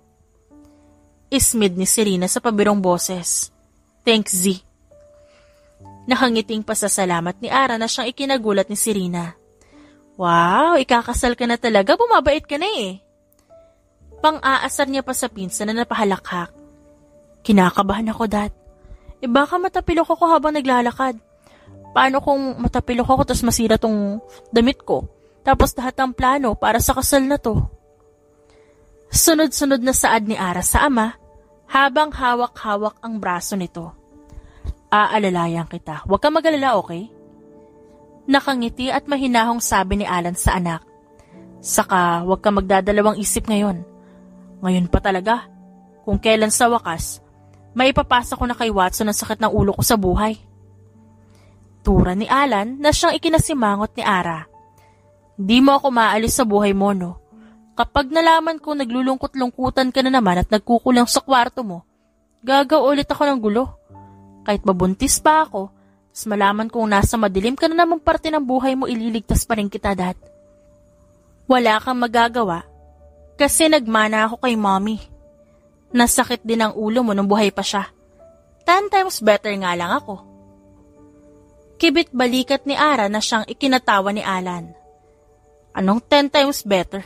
A: Ismid ni Serena sa pabirong boses. Thanks, Z. Nakangiting pasasalamat ni Ara na siyang ikinagulat ni Serena. Wow, ikakasal ka na talaga, bumabait ka na eh. Pang-aasar niya pa sa pinsan na napahalakhak. Kinakabahan ako, Dad. Baka matapilok ako habang naglalakad. Paano kung matapilok ako tapos masira tong damit ko? Tapos lahat ng plano para sa kasal na to. Sunod-sunod na saad ni Ara sa ama habang hawak-hawak ang braso nito. Aalalayan kita. Huwag kang mag-alala, okay? Nakangiti at mahinahong sabi ni Alan sa anak. Saka huwag kang magdadalawang isip ngayon. Ngayon pa talaga. Kung kailan sa wakas, maipapasa ko na kay Watson ang sakit ng ulo ko sa buhay. Tura ni Alan na siyang ikinasimangot ni Ara. Di mo ako maalis sa buhay mo, no? Kapag nalaman ko naglulungkot-lungkutan ka na naman at nagkukulang sa kwarto mo, gagaw ulit ako ng gulo. Kahit mabuntis pa ako, tas malaman kong nasa madilim ka na namang parte ng buhay mo, ililigtas pa rin kita, Dad. Wala kang magagawa kasi nagmana ako kay Mommy. Nasakit din ang ulo mo nung buhay pa siya. 10 times better nga lang ako. Kibit balikat ni Ara na siyang ikinatawa ni Alan. Anong 10 times better?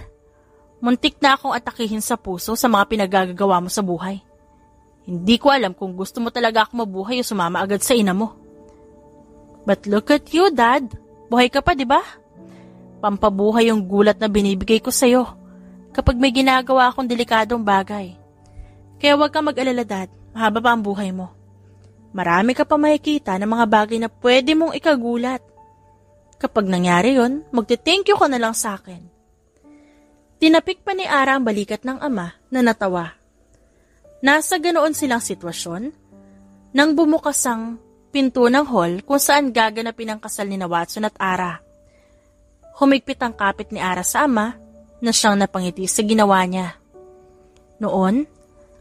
A: Muntik na akong atakihin sa puso sa mga pinagagagawa mo sa buhay. Hindi ko alam kung gusto mo talaga ako mabuhay o sumama agad sa ina mo. But look at you, Dad. Buhay ka pa, di ba? Pampabuhay yung gulat na binibigay ko sa'yo kapag may ginagawa akong delikadong bagay. Kaya huwag kang mag-alala, Dad. Mahaba pa ang buhay mo. Marami ka pa makikita ng mga bagay na pwede mong ikagulat. Kapag nangyari yon, magte-thank you ka na lang sa akin. Tinapik pa ni Ara ang balikat ng ama na natawa. Nasa ganoon silang sitwasyon nang bumukas ang pinto ng hall kung saan gaganapin ang kasal ni Watson at Ara. Humigpit ang kapit ni Ara sa ama na siyang napangiti sa ginawa niya. Noon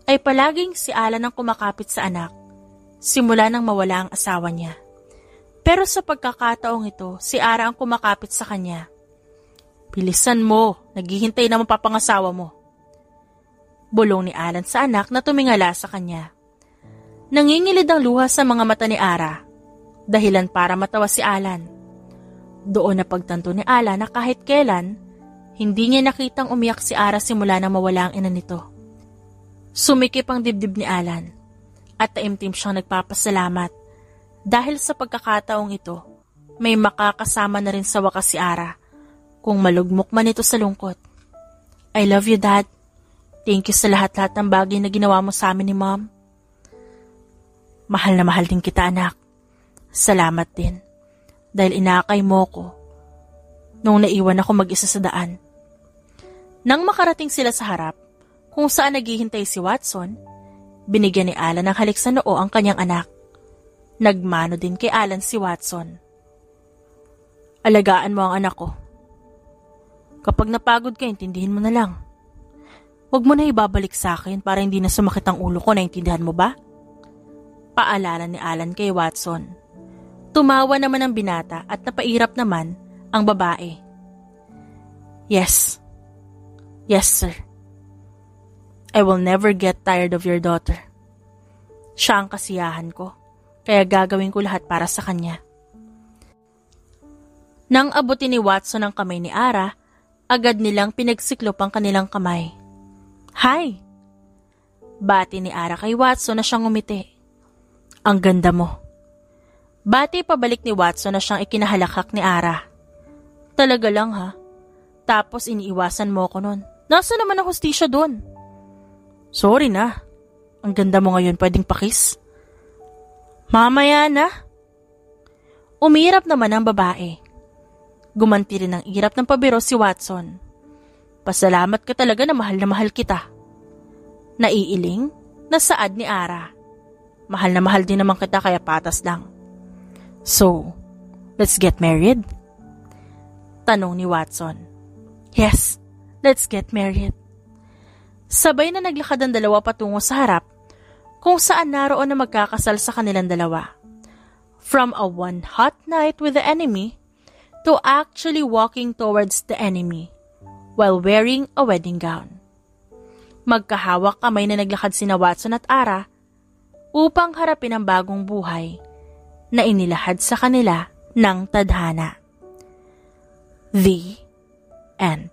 A: ay palaging si Alan ang kumakapit sa anak simula nang mawala ang asawa niya. Pero sa pagkakataong ito, si Ara ang kumakapit sa kanya. Bilisan mo, naghihintay na mapapangasawa mo. Bulong ni Alan sa anak na tumingala sa kanya. Nangingilid ang luha sa mga mata ni Ara, dahilan para matawa si Alan. Doon na pagtanto ni Alan na kahit kailan, hindi niya nakitang umiyak si Ara simula nang mawala ang ina nito. Sumikip ang dibdib ni Alan at taimtim siyang nagpapasalamat dahil sa pagkakataong ito, may makakasama na rin sa wakas si Ara kung malugmok man ito sa lungkot. I love you, Dad. Thank you sa lahat-lahat ng bagay na ginawa mo sa amin ni Mom. Mahal na mahal din kita, anak. Salamat din. Dahil inakay mo ko nung naiwan ako mag-isa sa daan. Nang makarating sila sa harap, kung saan naghihintay si Watson, binigyan ni Alan ng halik sa noo ang kanyang anak. Nagmano din kay Alan si Watson. Alagaan mo ang anak ko. Kapag napagod ka, intindihin mo na lang. Huwag mo na ibabalik sa akin para hindi na sumakit ang ulo ko, naintindihan mo ba? Paalala ni Alan kay Watson. Tumawa naman ang binata at napairap naman ang babae. Yes. Yes, sir. I will never get tired of your daughter. Siya ang kasiyahan ko, kaya gagawin ko lahat para sa kanya. Nang abutin ni Watson ang kamay ni Ara, agad nilang pinagsiklop ang kanilang kamay. Hi! Bati ni Ara kay Watson na siyang ngumiti. Ang ganda mo. Bati pabalik ni Watson na siyang ikinahalakak ni Ara. Talaga lang ha? Tapos iniiwasan mo ko nun. Nasa naman ang hustisya dun? Sorry na. Ang ganda mo ngayon, pwedeng pakis? Mamaya na. Umirap naman ang babae. Gumanti rin ang irap ng pabiro si Watson. Pasalamat ka talaga na mahal kita. Naiiling na saad ni Ara. Mahal na mahal din naman kita kaya patas lang. So, let's get married? Tanong ni Watson. Yes, let's get married. Sabay na naglakad ang dalawa patungo sa harap kung saan naroon na magkakasal sa kanilang dalawa. From a one hot night with the enemy to actually walking towards the enemy while wearing a wedding gown. Magkahawak kamay na naglakad sina Watson at Ara upang harapin ang bagong buhay na inilahad sa kanila ng tadhana. The End.